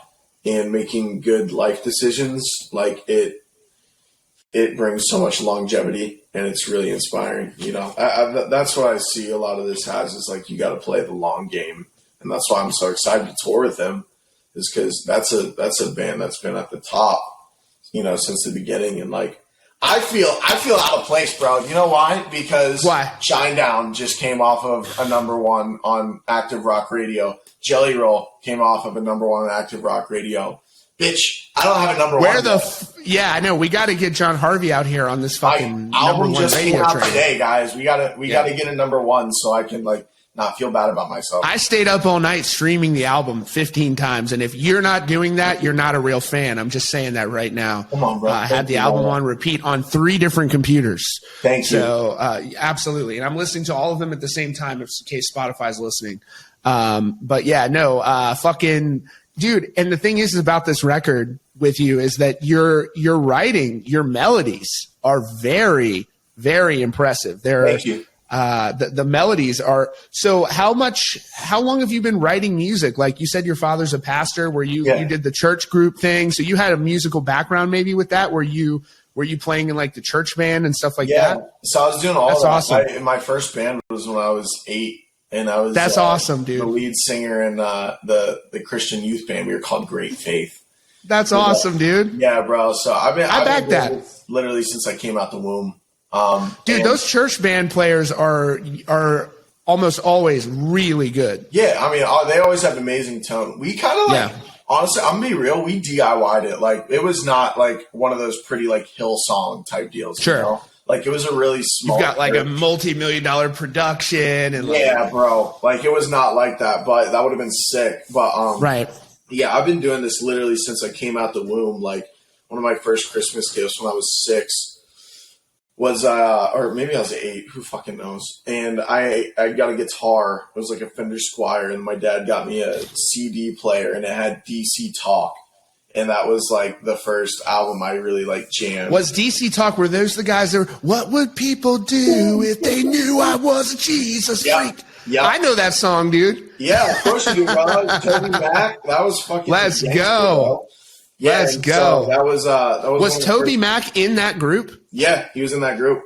[SPEAKER 2] and making good life decisions. Like it brings so much longevity, and it's really inspiring. You know, that's what I see a lot of this has, is like, you got to play the long game. And that's why I'm so excited to tour with them, is because that's a band that's been at the top, you know, since the beginning. And like, I feel out of place, bro. You know why? Because Shinedown just came off of a #1 on active rock radio. Jelly Roll came off of a #1 on active rock radio. Bitch, I don't have a #1.
[SPEAKER 1] Where yeah, I know. We got to get John Harvie out here on this fucking
[SPEAKER 2] album
[SPEAKER 1] #1
[SPEAKER 2] just
[SPEAKER 1] radio
[SPEAKER 2] came out
[SPEAKER 1] train
[SPEAKER 2] today, guys. We gotta get a #1 so I can like not feel bad about myself.
[SPEAKER 1] I stayed up all night streaming the album 15 times, and if you're not doing that, you're not a real fan. I'm just saying that right now.
[SPEAKER 2] Come on, bro.
[SPEAKER 1] I had the album on repeat on 3 different computers.
[SPEAKER 2] Thank you.
[SPEAKER 1] So absolutely, and I'm listening to all of them at the same time, in case Spotify's listening. But yeah, no, fucking dude. And the thing is about this record with you is that your writing, your melodies are very, very impressive.
[SPEAKER 2] Thank you.
[SPEAKER 1] The melodies are so. How long have you been writing music? Like you said, your father's a pastor. Where you did the church group thing, so you had a musical background maybe with that. Were you playing in like the church band and stuff like that?
[SPEAKER 2] So I was doing all
[SPEAKER 1] That's
[SPEAKER 2] of that.
[SPEAKER 1] awesome.
[SPEAKER 2] My first band was when I was 8, and I was
[SPEAKER 1] awesome, dude.
[SPEAKER 2] The lead singer in the Christian youth band. We were called Great Faith.
[SPEAKER 1] That's awesome, dude.
[SPEAKER 2] Yeah, bro. So I've
[SPEAKER 1] back
[SPEAKER 2] been
[SPEAKER 1] that
[SPEAKER 2] literally since I came out the womb.
[SPEAKER 1] Dude, those church band players are almost always really good.
[SPEAKER 2] Yeah, I mean, they always have amazing tone. We kind of honestly, I'm gonna be real, we DIY'd it. Like, it was not like one of those pretty like Hillsong type deals.
[SPEAKER 1] Sure.
[SPEAKER 2] You know? Like, it was a really small.
[SPEAKER 1] You've got like a multi-million-dollar production and
[SPEAKER 2] yeah, bro. Like, it was not like that, but that would have been sick. But
[SPEAKER 1] right.
[SPEAKER 2] Yeah, I've been doing this literally since I came out the womb. Like, one of my first Christmas gifts when I was 6 was or maybe I was 8, who fucking knows. And I got a guitar. It was like a Fender Squier, and my dad got me a CD player, and it had DC Talk. And that was like the first album I really like jammed.
[SPEAKER 1] Was DC Talk, were those the guys that were, what would people do if they knew I was a Jesus freak?
[SPEAKER 2] Yeah.
[SPEAKER 1] I know that song, dude.
[SPEAKER 2] Yeah, of course you do, bro. Toby Mac, that was fucking
[SPEAKER 1] Let's
[SPEAKER 2] gangster,
[SPEAKER 1] go.
[SPEAKER 2] Bro. Yeah,
[SPEAKER 1] Let's go.
[SPEAKER 2] So that was
[SPEAKER 1] Toby Mac in that group?
[SPEAKER 2] Yeah, he was in that group.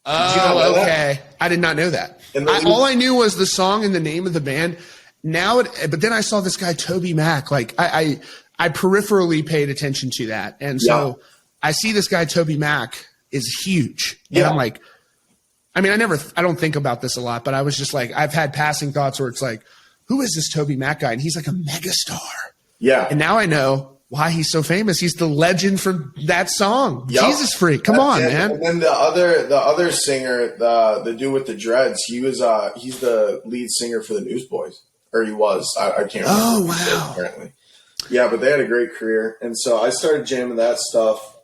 [SPEAKER 1] Oh, okay. I did not know that. All I knew was the song and the name of the band. But then I saw this guy Toby Mac. Like I peripherally paid attention to that, and so I see this guy Toby Mac is huge. And I'm like, I mean, I don't think about this a lot, but I was just like, I've had passing thoughts where it's like, who is this Toby Mac guy? And he's like a megastar. Yeah. And now I know why he's so famous. He's the legend from that song. Yep. Jesus freak. Come on, man.
[SPEAKER 2] And then the other singer, the dude with the dreads, he's the lead singer for the Newsboys. Or he was. I can't remember.
[SPEAKER 1] Oh, wow.
[SPEAKER 2] Apparently. Yeah, but they had a great career. And so I started jamming that stuff.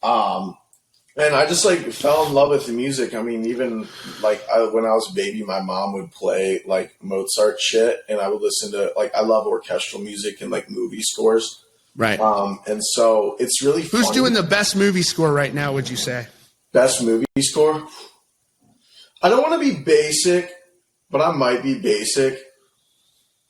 [SPEAKER 2] And I just like fell in love with the music. I mean, even like when I was a baby, my mom would play like Mozart shit, and I would listen to like, I love orchestral music and like movie scores.
[SPEAKER 1] Right.
[SPEAKER 2] And so it's really fun.
[SPEAKER 1] Who's doing the best movie score right now, would you say?
[SPEAKER 2] Best movie score? I don't want to be basic, but I might be basic.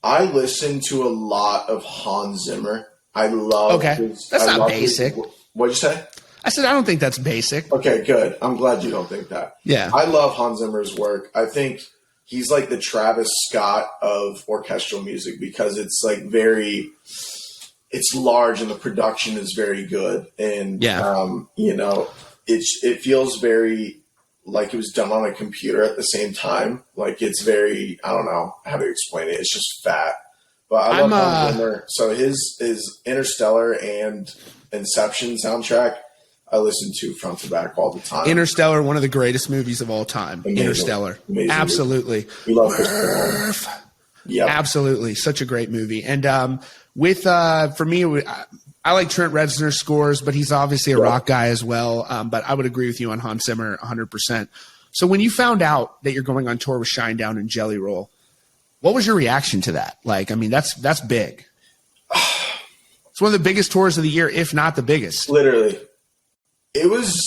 [SPEAKER 2] I listen to a lot of Hans Zimmer. I love.
[SPEAKER 1] Okay, that's not basic.
[SPEAKER 2] What'd you say?
[SPEAKER 1] I said I don't think that's basic.
[SPEAKER 2] Okay, good. I'm glad you don't think that.
[SPEAKER 1] Yeah,
[SPEAKER 2] I love Hans Zimmer's work. I think he's like the Travis Scott of orchestral music because it's like it's large and the production is very good, and you know, it feels very like it was done on a computer at the same time. Like it's very, I don't know how to explain it. It's just fat. But I love Hans Zimmer. So his Interstellar and Inception soundtrack, I listen to front to back all the time.
[SPEAKER 1] Interstellar, one of the greatest movies of all time. Amazing. Interstellar. Amazing. Absolutely.
[SPEAKER 2] We love Murph. Yeah,
[SPEAKER 1] absolutely. Such a great movie. And for me, I like Trent Reznor's scores, but he's obviously a rock guy as well. But I would agree with you on Hans Zimmer 100%. So when you found out that you're going on tour with Shinedown and Jelly Roll, what was your reaction to that? Like, I mean, that's big. It's one of the biggest tours of the year, if not the biggest.
[SPEAKER 2] Literally. It was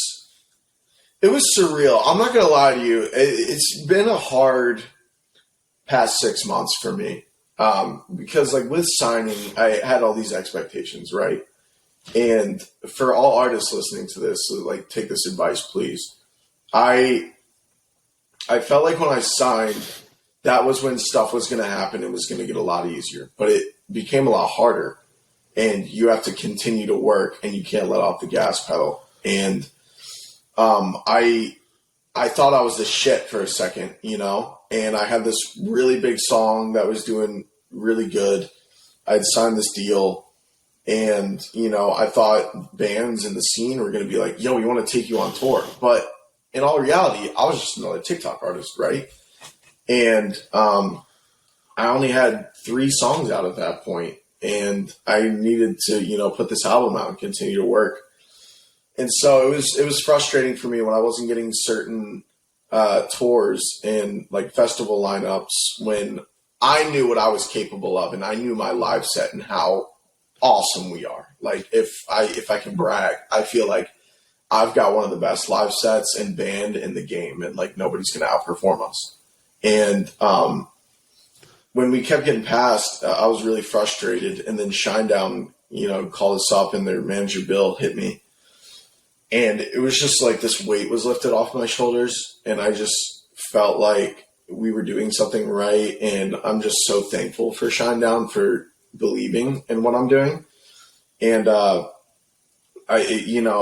[SPEAKER 2] surreal. I'm not going to lie to you. It's been a hard past 6 months for me. Because like with signing, I had all these expectations, right? And for all artists listening to this, like take this advice, please. I felt like when I signed, that was when stuff was going to happen and was going to get a lot easier, but it became a lot harder, and you have to continue to work and you can't let off the gas pedal. And, I thought I was the shit for a second, you know, and I had this really big song that was doing really good. I'd signed this deal, and, you know, I thought bands in the scene were going to be like, yo, we want to take you on tour. But in all reality, I was just another TikTok artist, right? And I only had 3 songs out at that point, and I needed to, you know, put this album out and continue to work. And so it was frustrating for me when I wasn't getting certain tours and like festival lineups when I knew what I was capable of, and I knew my live set and how awesome we are. Like if I can brag, I feel like I've got one of the best live sets and band in the game, and like nobody's going to outperform us. And when we kept getting passed, I was really frustrated. And then Shinedown, you know, called us up, and their manager Bill hit me. And it was just like this weight was lifted off my shoulders, and I just felt like we were doing something right. And I'm just so thankful for Shinedown for believing in what I'm doing. And I don't know.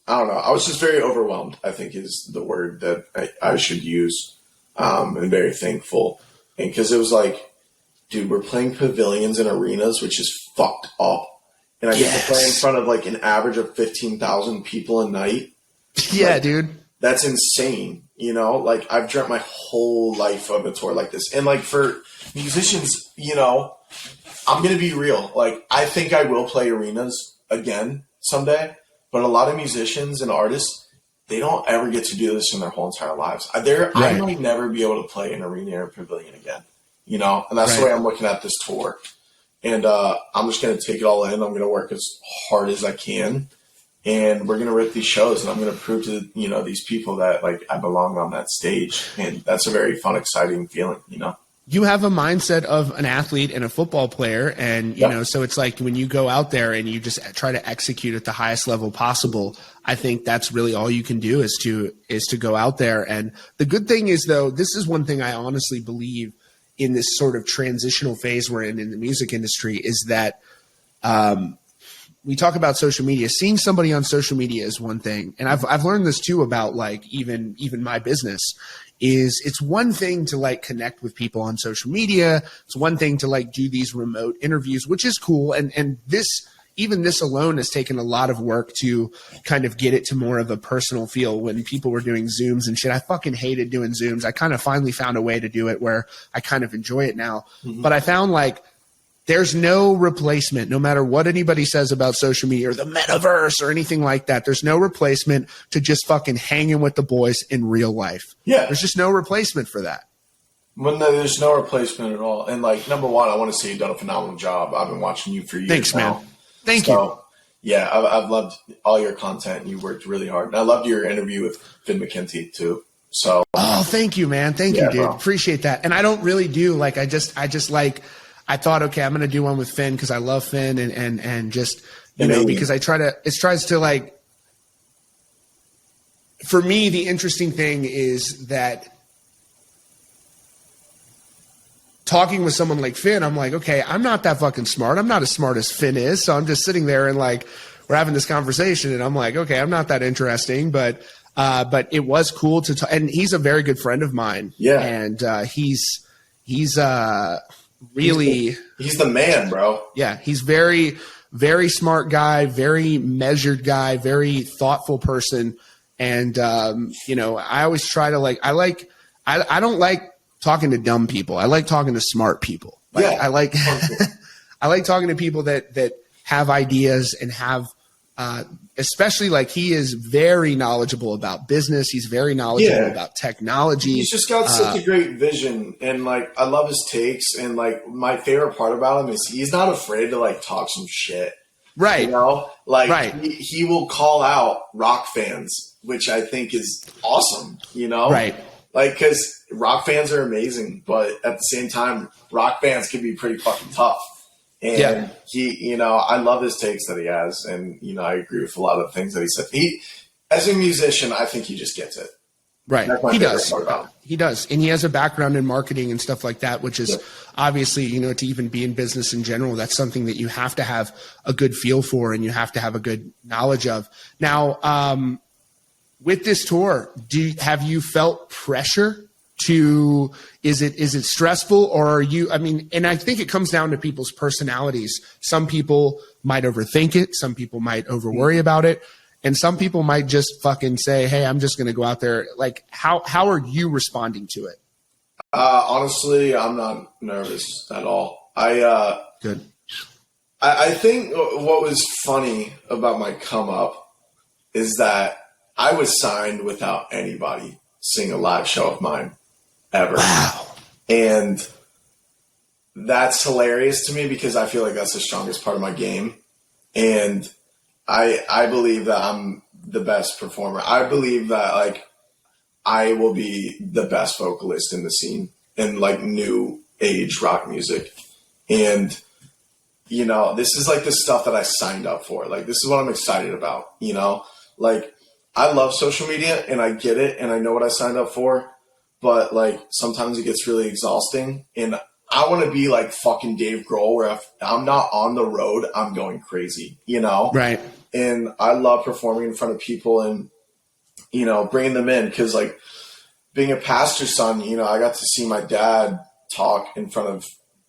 [SPEAKER 2] I was just very overwhelmed, I think is the word that I should use. And very thankful. And because it was like, dude, we're playing pavilions and arenas, which is fucked up. And I get to play in front of like an average of 15,000 people a night.
[SPEAKER 1] Yeah,
[SPEAKER 2] like,
[SPEAKER 1] dude.
[SPEAKER 2] That's insane. You know, like I've dreamt my whole life of a tour like this. And like for musicians, you know, I'm going to be real. Like I think I will play arenas again someday, but a lot of musicians and artists, they don't ever get to do this in their whole entire lives. I might never be able to play an arena or a pavilion again, you know? And that's the way I'm looking at this tour. And I'm just going to take it all in. I'm going to work as hard as I can. And we're going to rip these shows. And I'm going to prove to, you know, these people that, like, I belong on that stage. And that's a very fun, exciting feeling, you know?
[SPEAKER 1] You have a mindset of an athlete and a football player. And, you know, so it's like when you go out there and you just try to execute at the highest level possible, I think that's really all you can do is to go out there. And the good thing is, though, this is one thing I honestly believe in this sort of transitional phase we're in the music industry is that we talk about social media. Seeing somebody on social media is one thing. And I've learned this too about like even my business is it's one thing to like connect with people on social media. It's one thing to like do these remote interviews, which is cool. And this alone has taken a lot of work to kind of get it to more of a personal feel. When people were doing Zooms and shit, I fucking hated doing Zooms. I kind of finally found a way to do it where I kind of enjoy it now. Mm-hmm. But I found like there's no replacement, no matter what anybody says about social media or the metaverse or anything like that. There's no replacement to just fucking hanging with the boys in real life.
[SPEAKER 2] Yeah.
[SPEAKER 1] There's just no replacement for that.
[SPEAKER 2] Well, no, there's no replacement at all. And like, number one, I want to say you've done a phenomenal job. I've been watching you for years.
[SPEAKER 1] Thanks,
[SPEAKER 2] now.
[SPEAKER 1] Man. Thank you.
[SPEAKER 2] Yeah, I've loved all your content, and you worked really hard. And I loved your interview with Finn McKenty too. So,
[SPEAKER 1] thank you, man. Thank you, dude. Bro. Appreciate that. And I don't really do like, I thought, okay, I'm going to do one with Finn because I love Finn and just, you know, because it tries to like, for me, the interesting thing is that talking with someone like Finn, I'm like, okay, I'm not that fucking smart. I'm not as smart as Finn is. So I'm just sitting there and like, we're having this conversation and I'm like, okay, I'm not that interesting, but it was cool to talk. And he's a very good friend of mine.
[SPEAKER 2] Yeah.
[SPEAKER 1] And he's really,
[SPEAKER 2] he's the man, bro.
[SPEAKER 1] Yeah. He's very, very smart guy, very measured guy, very thoughtful person. And, you know, I always try to like, I don't like talking to dumb people. I like talking to smart people. Like,
[SPEAKER 2] Yeah.
[SPEAKER 1] I like I like talking to people that have ideas and have especially like he is very knowledgeable about business. He's very knowledgeable about technology.
[SPEAKER 2] He's just got such a great vision, and like I love his takes. And like my favorite part about him is he's not afraid to like talk some shit.
[SPEAKER 1] Right.
[SPEAKER 2] You know, like
[SPEAKER 1] right.
[SPEAKER 2] he will call out rock fans, which I think is awesome. You know,
[SPEAKER 1] right?
[SPEAKER 2] Like because rock fans are amazing, but at the same time, rock fans can be pretty fucking tough. And he, you know, I love his takes that he has, and you know, I agree with a lot of the things that he said. He, as a musician, I think he just gets it.
[SPEAKER 1] Right, he does. He does, and he has a background in marketing and stuff like that, which is obviously, you know, to even be in business in general, that's something that you have to have a good feel for, and you have to have a good knowledge of. Now, with this tour, have you felt pressure? Is it stressful, or are you, I mean, and I think it comes down to people's personalities. Some people might overthink it. Some people might over worry about it. And some people might just fucking say, hey, I'm just going to go out there. Like, how are you responding to it?
[SPEAKER 2] Honestly, I'm not nervous at all.
[SPEAKER 1] Good.
[SPEAKER 2] I think what was funny about my come up is that I was signed without anybody seeing a live show of mine. Ever.
[SPEAKER 1] Wow.
[SPEAKER 2] And that's hilarious to me because I feel like that's the strongest part of my game. And I believe that I'm the best performer. I believe that like I will be the best vocalist in the scene in like new age rock music. And you know, this is like the stuff that I signed up for. Like this is what I'm excited about, you know? Like I love social media and I get it and I know what I signed up for. But like sometimes it gets really exhausting, and I want to be like fucking Dave Grohl, where if I'm not on the road, I'm going crazy, you know?
[SPEAKER 1] Right.
[SPEAKER 2] And I love performing in front of people and, you know, bringing them in because like being a pastor's son, you know, I got to see my dad talk in front of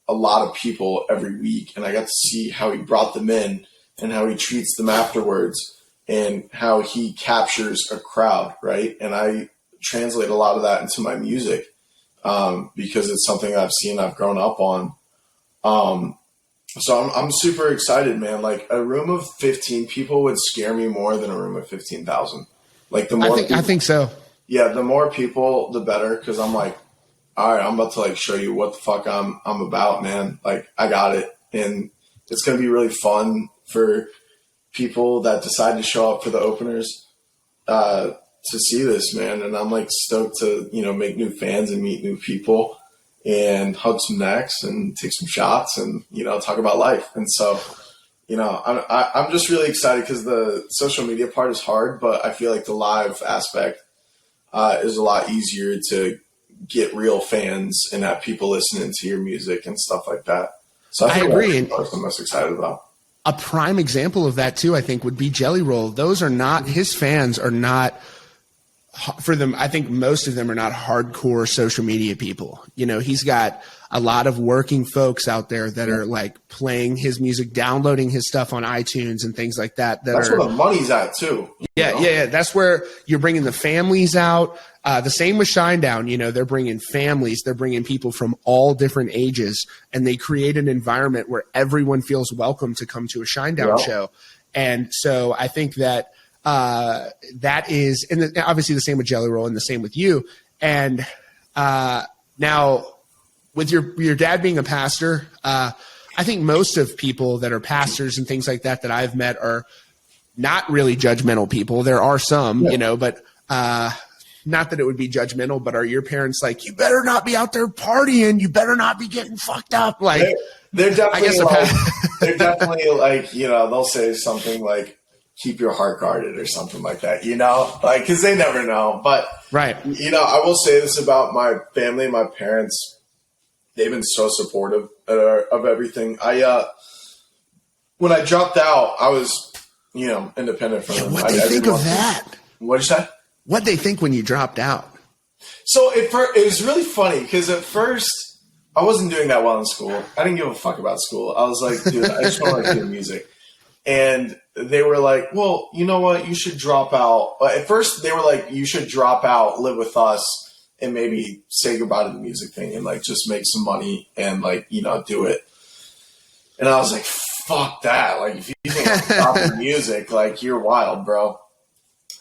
[SPEAKER 2] a lot of people every week, and I got to see how he brought them in and how he treats them afterwards and how he captures a crowd, right? And I translate a lot of that into my music because it's something I've seen, I've grown up on. So I'm super excited, man. Like a room of 15 people would scare me more than a room of 15,000. Like the more
[SPEAKER 1] I think so.
[SPEAKER 2] Yeah, the more people, the better. Because I'm like, all right, I'm about to like show you what the fuck I'm about, man. Like I got it, and it's gonna be really fun for people that decide to show up for the openers. To see this, man, and I'm like stoked to, you know, make new fans and meet new people and hug some necks and take some shots and, you know, talk about life. And so, you know, I'm just really excited because the social media part is hard, but I feel like the live aspect is a lot easier to get real fans and have people listening to your music and stuff like that. So I agree. That's what I'm most excited about.
[SPEAKER 1] A prime example of that too, I think, would be Jelly Roll. Those are not, his fans are not, for them, I think most of them are not hardcore social media people. You know, he's got a lot of working folks out there that are like playing his music, downloading his stuff on iTunes and things like that.
[SPEAKER 2] That's where the money's at too.
[SPEAKER 1] Yeah. That's where you're bringing the families out. The same with Shinedown. You know, they're bringing families. They're bringing people from all different ages, and they create an environment where everyone feels welcome to come to a Shinedown show. And so I think that that is, and obviously the same with Jelly Roll and the same with you. And now with your dad being a pastor, I think most of people that are pastors and things like that I've met are not really judgmental people. There are some, you know, but not that it would be judgmental, but are your parents like, you better not be out there partying, you better not be getting fucked up? Like
[SPEAKER 2] they're definitely they're definitely like, you know, they'll say something like, keep your heart guarded or something like that, you know, like, cause they never know. But, you know, I will say this about my family, my parents, they've been so supportive of everything. When I dropped out, I was, you know, independent from them.
[SPEAKER 1] What they think of that?
[SPEAKER 2] What'd you say?
[SPEAKER 1] What'd they think when you dropped out?
[SPEAKER 2] So it was really funny because at first I wasn't doing that well in school. I didn't give a fuck about school. I was like, dude, I just want to do music. And they were like, well, you know what? You should drop out. At first, they were like, you should drop out, live with us, and maybe say goodbye to the music thing and like just make some money and like, you know, do it. And I was like, fuck that. Like, if you think I'm stopping music, like, you're wild, bro.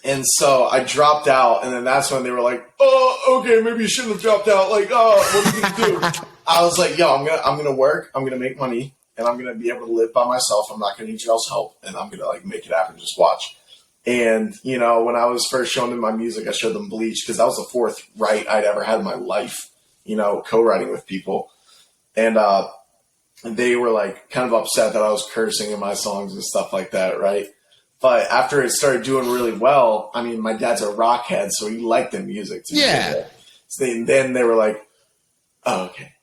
[SPEAKER 2] And so I dropped out, and then that's when they were like, oh, okay, maybe you shouldn't have dropped out. Like, oh, what are you going to do? I was like, yo, I'm gonna work, I'm gonna make money, and I'm gonna be able to live by myself. I'm not gonna need y'all's help, and I'm gonna like make it happen. Just watch. And you know, when I was first showing them my music, I showed them Bleach because that was the fourth write I'd ever had in my life. You know, co-writing with people, and they were like kind of upset that I was cursing in my songs and stuff like that, right? But after it started doing really well, I mean, my dad's a rock head, so he liked the music.
[SPEAKER 1] Yeah.
[SPEAKER 2] So then they were like, oh, okay.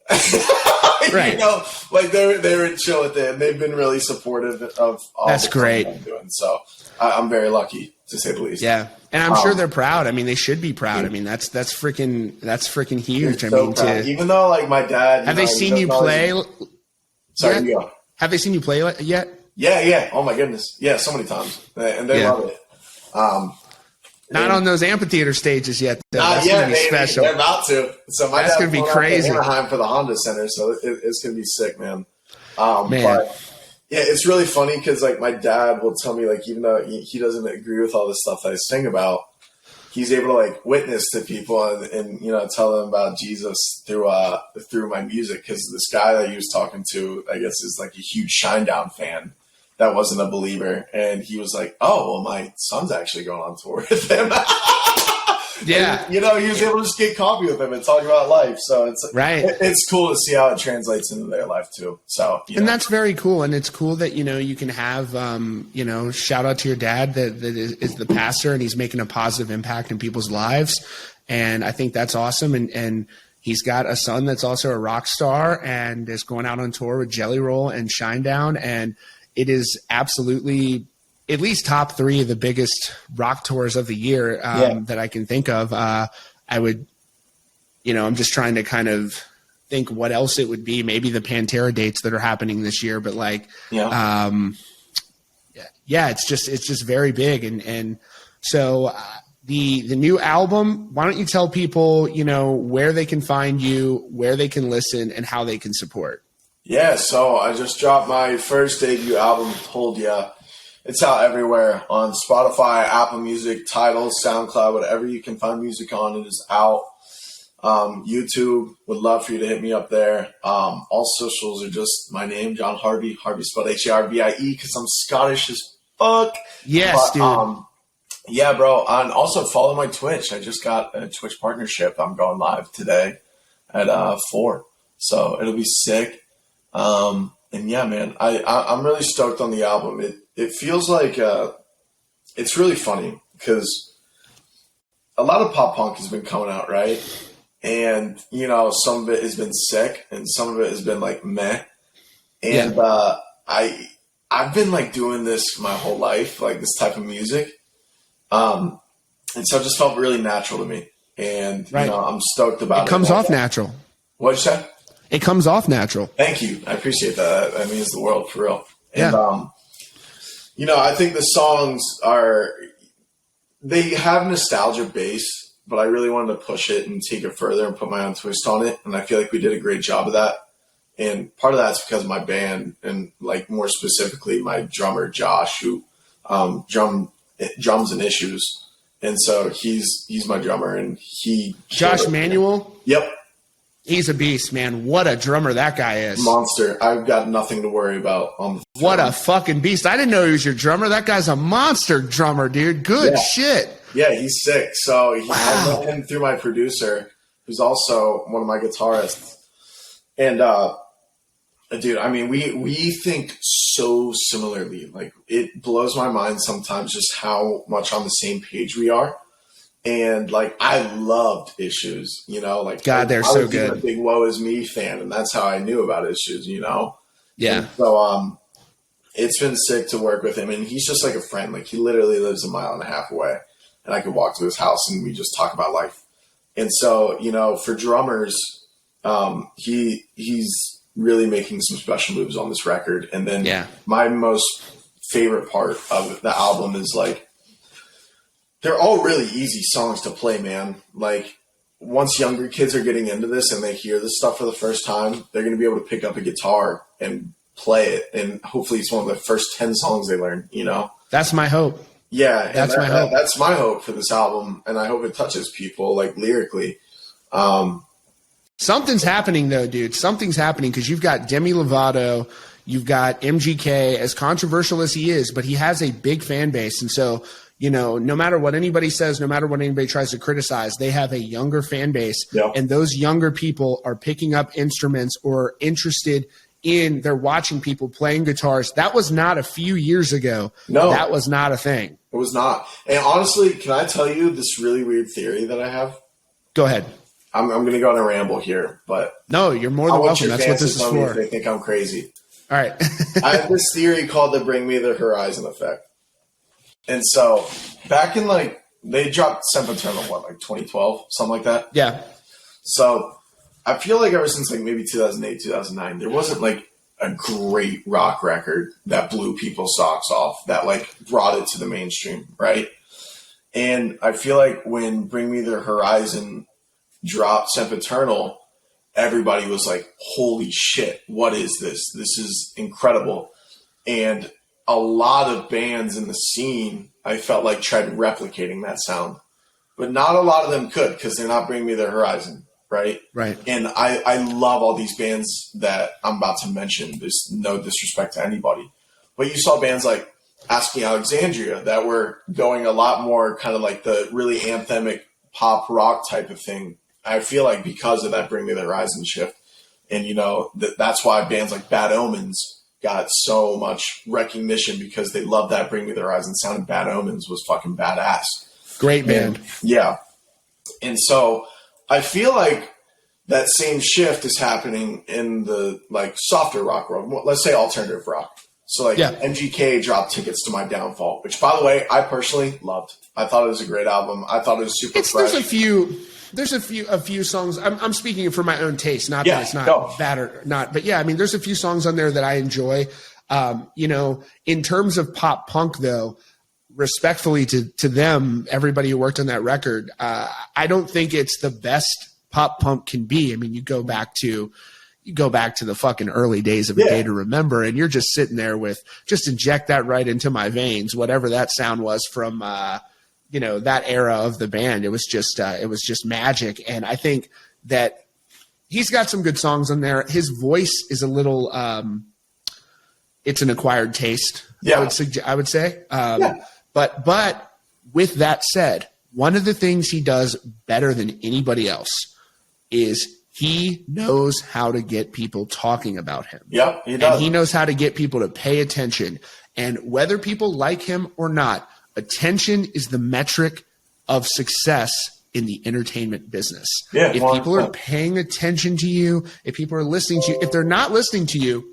[SPEAKER 1] Right.
[SPEAKER 2] You know, like they were chill with it, and they've been really supportive of all
[SPEAKER 1] That's
[SPEAKER 2] the
[SPEAKER 1] great.
[SPEAKER 2] I'm doing. So I'm very lucky, to say the least.
[SPEAKER 1] Yeah, and I'm sure they're proud. I mean, they should be proud. I mean, that's freaking huge. I mean,
[SPEAKER 2] even though like my dad,
[SPEAKER 1] have they seen you play?
[SPEAKER 2] Sorry, you go.
[SPEAKER 1] Have they seen you play yet?
[SPEAKER 2] Yeah. Oh my goodness, yeah, so many times, and they love it.
[SPEAKER 1] Not on those amphitheater stages yet. Though.
[SPEAKER 2] Not
[SPEAKER 1] that's
[SPEAKER 2] yet.
[SPEAKER 1] gonna be special.
[SPEAKER 2] They're about to. So my
[SPEAKER 1] that's
[SPEAKER 2] dad's
[SPEAKER 1] gonna be crazy.
[SPEAKER 2] Anaheim for the Honda Center, so it's gonna be sick, man. But yeah, it's really funny because like my dad will tell me like even though he doesn't agree with all the stuff that I sing about, he's able to like witness to people and you know tell them about Jesus through my music because this guy that he was talking to, I guess, is like a huge Shinedown fan that wasn't a believer, and he was like, "Oh, well, my son's actually going on tour with him."
[SPEAKER 1] Yeah,
[SPEAKER 2] and, you know, he was able to just get coffee with him and talk about life. So it's
[SPEAKER 1] right.
[SPEAKER 2] It's cool to see how it translates into their life too. So
[SPEAKER 1] and that's very cool, and it's cool that you know you can have you know shout out to your dad that is the pastor and he's making a positive impact in people's lives, and I think that's awesome. And he's got a son that's also a rock star and is going out on tour with Jelly Roll and Shinedown, and it is absolutely at least top 3 of the biggest rock tours of the year that I can think of. I would, you know, I'm just trying to kind of think what else it would be. Maybe the Pantera dates that are happening this year, but like, it's just very big. And so the new album, why don't you tell people, you know, where they can find you, where they can listen, and how they can support?
[SPEAKER 2] Yeah, so I just dropped my first debut album, Told Ya. It's out everywhere on Spotify, Apple Music, Tidal, SoundCloud, whatever you can find music on. It is out. YouTube, would love for you to hit me up there. All socials are just my name, John Harvie. Harvie spelled Harvie because I'm Scottish as fuck.
[SPEAKER 1] Yes, dude.
[SPEAKER 2] Yeah, bro. And also follow my Twitch. I just got a Twitch partnership. I'm going live today at 4. So it'll be sick. And yeah, man, I'm really stoked on the album. It feels like it's really funny because a lot of pop punk has been coming out, right? And you know, some of it has been sick, and some of it has been like meh. And I've been like doing this my whole life, like this type of music, and so it just felt really natural to me. And you know, I'm stoked about it.
[SPEAKER 1] It comes off natural.
[SPEAKER 2] What'd you say?
[SPEAKER 1] It comes off natural.
[SPEAKER 2] Thank you. I appreciate that. That means the world for real. And, you know, I think the songs they have nostalgia base, but I really wanted to push it and take it further and put my own twist on it. And I feel like we did a great job of that. And part of that's because of my band and like more specifically my drummer, Josh, who drums and Issues. And so he's my drummer and
[SPEAKER 1] Josh Manuel?
[SPEAKER 2] Yep.
[SPEAKER 1] He's a beast, man. What a drummer that guy is.
[SPEAKER 2] Monster. I've got nothing to worry about on the film.
[SPEAKER 1] What a fucking beast. I didn't know he was your drummer. That guy's a monster drummer, dude. Good shit.
[SPEAKER 2] Yeah, he's sick. So I met him through my producer, who's also one of my guitarists. And, dude, I mean, we think so similarly. Like, it blows my mind sometimes just how much on the same page we are. And like I loved Issues, you know, like
[SPEAKER 1] God, they're so good.
[SPEAKER 2] I was a big Woe Is Me fan, and that's how I knew about Issues, you know.
[SPEAKER 1] Yeah.
[SPEAKER 2] And so it's been sick to work with him, and he's just like a friend. Like he literally lives 1.5 miles away, and I could walk to his house and we just talk about life. And so, you know, for drummers, he's really making some special moves on this record. And then my most favorite part of the album is like, they're all really easy songs to play, man. Like once younger kids are getting into this and they hear this stuff for the first time, they're going to be able to pick up a guitar and play it. And hopefully it's one of the first 10 songs they learn, you know?
[SPEAKER 1] That's my hope.
[SPEAKER 2] Yeah.
[SPEAKER 1] That's my hope.
[SPEAKER 2] That's my hope for this album. And I hope it touches people like lyrically.
[SPEAKER 1] Something's happening though, dude. Something's happening because you've got Demi Lovato, you've got MGK, as controversial as he is, but he has a big fan base. And so, you know, no matter what anybody says, no matter what anybody tries to criticize, they have a younger fan base.
[SPEAKER 2] Yep.
[SPEAKER 1] And those younger people are picking up instruments or interested in, they're watching people playing guitars. That was not a few years ago.
[SPEAKER 2] No.
[SPEAKER 1] That was not a thing.
[SPEAKER 2] It was not. And honestly, can I tell you this really weird theory that I have?
[SPEAKER 1] Go ahead.
[SPEAKER 2] I'm going to go on a ramble here, but
[SPEAKER 1] no, you're more than welcome. That's what this is for.
[SPEAKER 2] They think I'm crazy.
[SPEAKER 1] All right.
[SPEAKER 2] I have this theory called the Bring Me the Horizon effect. And so back in they dropped Sempiternal, 2012, something like that?
[SPEAKER 1] Yeah.
[SPEAKER 2] So I feel like ever since maybe 2008, 2009, there wasn't a great rock record that blew people's socks off, that brought it to the mainstream, right? And I feel like when Bring Me the Horizon dropped Sempiternal, everybody was like, holy shit, what is this? This is incredible. And a lot of bands in the scene, I felt like, tried replicating that sound. But not a lot of them could because they're not Bring Me the Horizon, right?
[SPEAKER 1] Right.
[SPEAKER 2] And I love all these bands that I'm about to mention. There's no disrespect to anybody. But you saw bands like Ask Me Alexandria that were going a lot more kind of like the really anthemic pop rock type of thing. I feel like because of that Bring Me the Horizon shift. And, you know, that's why bands like Bad Omens got so much recognition because they loved that Bring Me the Horizon sound, and Bad Omens was fucking badass.
[SPEAKER 1] Great band.
[SPEAKER 2] Yeah. And so I feel like that same shift is happening in the softer rock world. Let's say alternative rock. So MGK dropped Tickets to My Downfall, which by the way, I personally loved. I thought it was a great album. I thought it was super fresh.
[SPEAKER 1] There's a few songs. I'm speaking for my own taste, not that it's not bad or not. But yeah, I mean, there's a few songs on there that I enjoy. You know, in terms of pop punk, though, respectfully to them, everybody who worked on that record, I don't think it's the best pop punk can be. I mean, you go back to the fucking early days of A Day to Remember, and you're just sitting there with just inject that right into my veins, whatever that sound was from. You know, that era of the band, it was just magic. And I think that he's got some good songs on there. His voice is a little, it's an acquired taste.
[SPEAKER 2] Yeah.
[SPEAKER 1] I would say. But with that said, one of the things he does better than anybody else is he knows how to get people talking about him.
[SPEAKER 2] Yep, he does.
[SPEAKER 1] And he knows how to get people to pay attention. And whether people like him or not, attention is the metric of success in the entertainment business.
[SPEAKER 2] Yeah,
[SPEAKER 1] if people are paying attention to you, if people are listening to you, if they're not listening to you,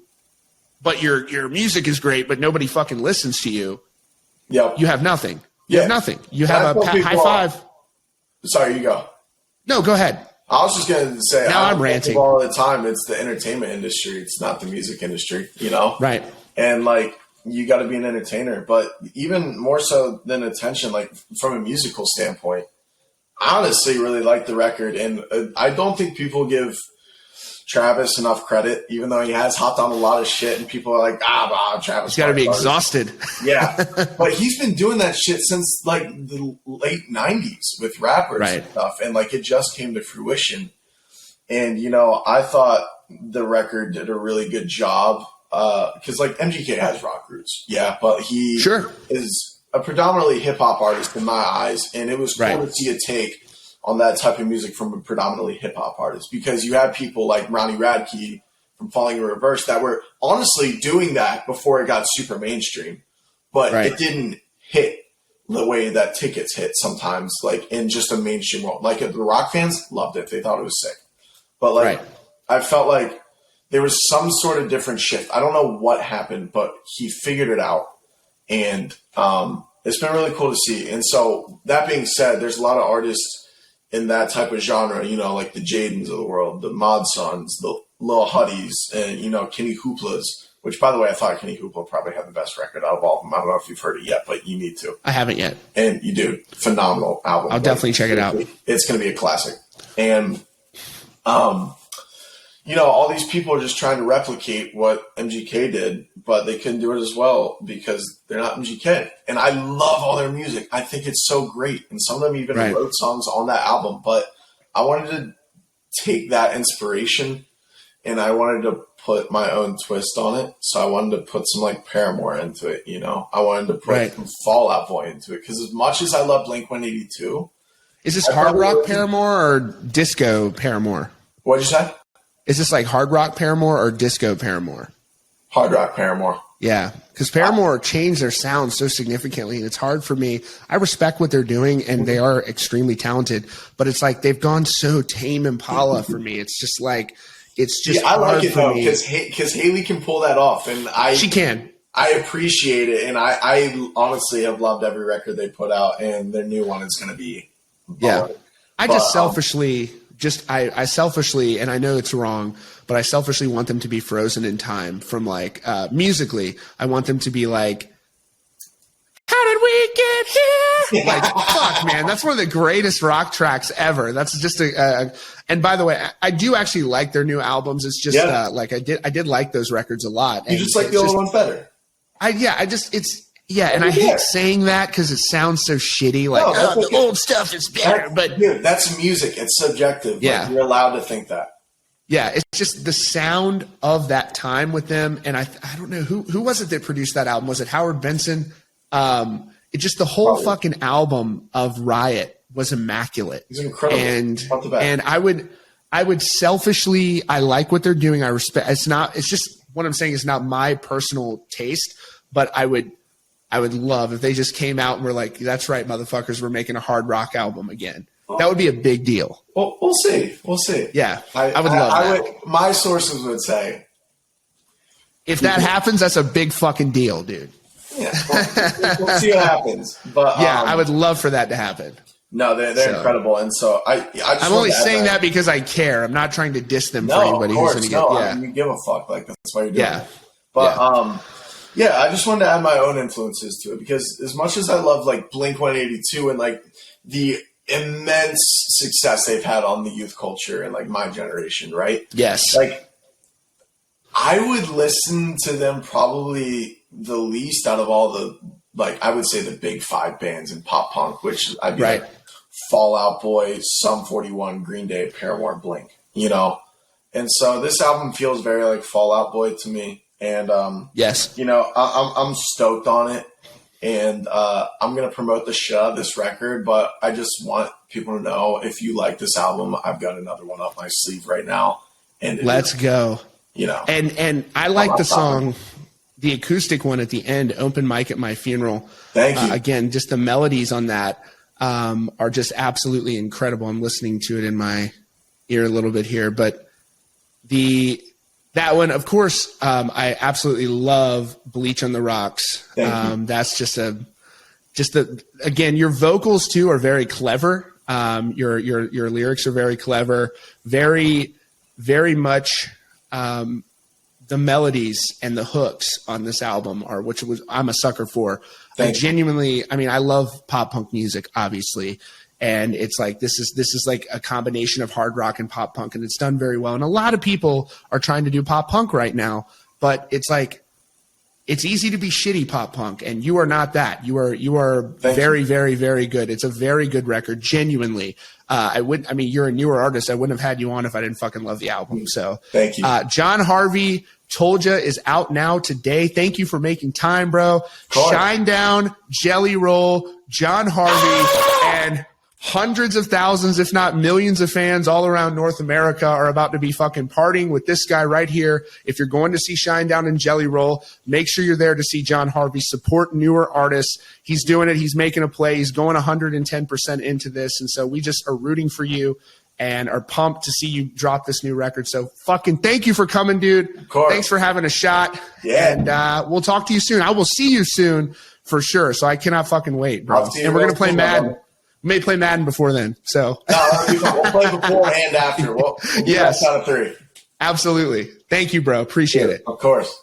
[SPEAKER 1] but your music is great, but nobody fucking listens to you, you have nothing. You have nothing. You have a high five.
[SPEAKER 2] Sorry, you go.
[SPEAKER 1] No, go ahead.
[SPEAKER 2] I was just going to say,
[SPEAKER 1] now I'm ranting.
[SPEAKER 2] All the time, it's the entertainment industry. It's not the music industry, you know?
[SPEAKER 1] Right.
[SPEAKER 2] And you got to be an entertainer, but even more so than attention, from a musical standpoint, I honestly really like the record. And I don't think people give Travis enough credit, even though he has hopped on a lot of shit and people are like, Travis.
[SPEAKER 1] He's got to be exhausted.
[SPEAKER 2] Yeah. But he's been doing that shit since the late 90s with rappers and stuff. And it just came to fruition. And, you know, I thought the record did a really good job. Because MGK has rock roots, but he is a predominantly hip hop artist in my eyes, and it was cool to see a take on that type of music from a predominantly hip hop artist. Because you had people like Ronnie Radke from Falling in Reverse that were honestly doing that before it got super mainstream, but it didn't hit the way that Tickets hit sometimes, in just a mainstream world. The rock fans loved it; they thought it was sick, but I felt like there was some sort of different shift. I don't know what happened, but he figured it out. And it's been really cool to see. And so that being said, there's a lot of artists in that type of genre, you know, like the Jadens of the world, the Mod Sons, the Lil Huddies, and, you know, Kenny Hoopla's, which, by the way, I thought Kenny Hoopla probably had the best record out of all of them. I don't know if you've heard it yet, but you need to.
[SPEAKER 1] I haven't yet.
[SPEAKER 2] And you do. Phenomenal album.
[SPEAKER 1] I'll definitely check it out.
[SPEAKER 2] It's going to be a classic. And, all these people are just trying to replicate what MGK did, but they couldn't do it as well because they're not MGK. And I love all their music. I think it's so great. And some of them even wrote songs on that album. But I wanted to take that inspiration and I wanted to put my own twist on it. So I wanted to put some like Paramore into it, I wanted to put some Fall Out Boy into it. Because as much as I love Blink-182.
[SPEAKER 1] Is this hard rock Paramore or disco Paramore?
[SPEAKER 2] What'd you say?
[SPEAKER 1] Is this like hard rock Paramore or disco Paramore?
[SPEAKER 2] Hard rock Paramore.
[SPEAKER 1] Yeah, because Paramore changed their sound so significantly, and it's hard for me. I respect what they're doing, and they are extremely talented, but it's like they've gone so Tame Impala for me. It's just like
[SPEAKER 2] I like it though because Haley can pull that off, and
[SPEAKER 1] she can.
[SPEAKER 2] I appreciate it, and I honestly have loved every record they put out, and their new one is going to be baller.
[SPEAKER 1] I just selfishly. I selfishly, and I know it's wrong, but I selfishly want them to be frozen in time from like musically. I want them to be like, how did we get here? Like, fuck, man, that's one of the greatest rock tracks ever. That's just and by the way, I do actually like their new albums. It's just like I did like those records a lot.
[SPEAKER 2] You just like the old ones better.
[SPEAKER 1] And I hate saying that because it sounds so shitty. Like, the old stuff is better. But
[SPEAKER 2] dude, that's music. It's subjective.
[SPEAKER 1] Yeah.
[SPEAKER 2] Like, you're allowed to think that.
[SPEAKER 1] Yeah, it's just the sound of that time with them. And I don't know, who was it that produced that album? Was it Howard Benson? It just the whole fucking album of Riot was immaculate.
[SPEAKER 2] It's incredible.
[SPEAKER 1] And I would selfishly, I like what they're doing. I respect, it's just what I'm saying is not my personal taste, but I would love if they just came out and were like, that's right, motherfuckers, we're making a hard rock album again. That would be a big deal.
[SPEAKER 2] Well, we'll see. We'll see.
[SPEAKER 1] Yeah, I would love that.
[SPEAKER 2] My sources would say.
[SPEAKER 1] If that happens, that's a big fucking deal, dude.
[SPEAKER 2] Yeah, we'll see what happens. But
[SPEAKER 1] yeah, I would love for that to happen.
[SPEAKER 2] No, they're incredible. And so
[SPEAKER 1] I'm only saying that because I care. I'm not trying to diss them for anybody who's going to get
[SPEAKER 2] I mean, you give a fuck. Like, that's why you're doing it. But I just wanted to add my own influences to it because as much as I love like Blink-182 and like the immense success they've had on the youth culture and like my generation, right?
[SPEAKER 1] Yes.
[SPEAKER 2] Like I would listen to them probably the least out of all the, like, I would say the big five bands in pop punk, which I'd be like Fall Out Boy, Sum 41, Green Day, Paramore, Blink, And so this album feels very like Fall Out Boy to me. And,
[SPEAKER 1] yes,
[SPEAKER 2] I'm stoked on it, and I'm going to promote the shit out of this record, but I just want people to know if you like this album, I've got another one up my sleeve right now. And
[SPEAKER 1] let's go. And I like the song, the acoustic one at the end, Open Mic at My Funeral.
[SPEAKER 2] Thank you.
[SPEAKER 1] Again, just the melodies on that are just absolutely incredible. I'm listening to it in my ear a little bit here, but that one, of course, I absolutely love Bleach on the Rocks. That's just again, your vocals too are very clever. Your lyrics are very clever, very, very much, the melodies and the hooks on this album are, I'm a sucker for. I love pop punk music, obviously. And it's like this is like a combination of hard rock and pop punk, and it's done very well. And a lot of people are trying to do pop punk right now, but it's like it's easy to be shitty pop punk, and you are not that. You are very, very, very good. It's a very good record, genuinely. You're a newer artist. I wouldn't have had you on if I didn't fucking love the album. So
[SPEAKER 2] thank you.
[SPEAKER 1] John Harvie, Told Ya is out now today. Thank you for making time, bro. Shinedown, Jelly Roll, John Harvie, and hundreds of thousands, if not millions of fans all around North America are about to be fucking partying with this guy right here. If you're going to see Shinedown and Jelly Roll, make sure you're there to see John Harvie. Support newer artists. He's doing it. He's making a play. He's going 110% into this. And so we just are rooting for you and are pumped to see you drop this new record. So fucking thank you for coming, dude.
[SPEAKER 2] Of course.
[SPEAKER 1] Thanks for having a shot.
[SPEAKER 2] Yeah.
[SPEAKER 1] And we'll talk to you soon. I will see you soon for sure. So I cannot fucking wait, bro. And we're going to play Madden. We may play Madden before then. So
[SPEAKER 2] we'll play before and after. We'll
[SPEAKER 1] yes.
[SPEAKER 2] Out of 3.
[SPEAKER 1] Absolutely. Thank you, bro. Appreciate it.
[SPEAKER 2] Of course.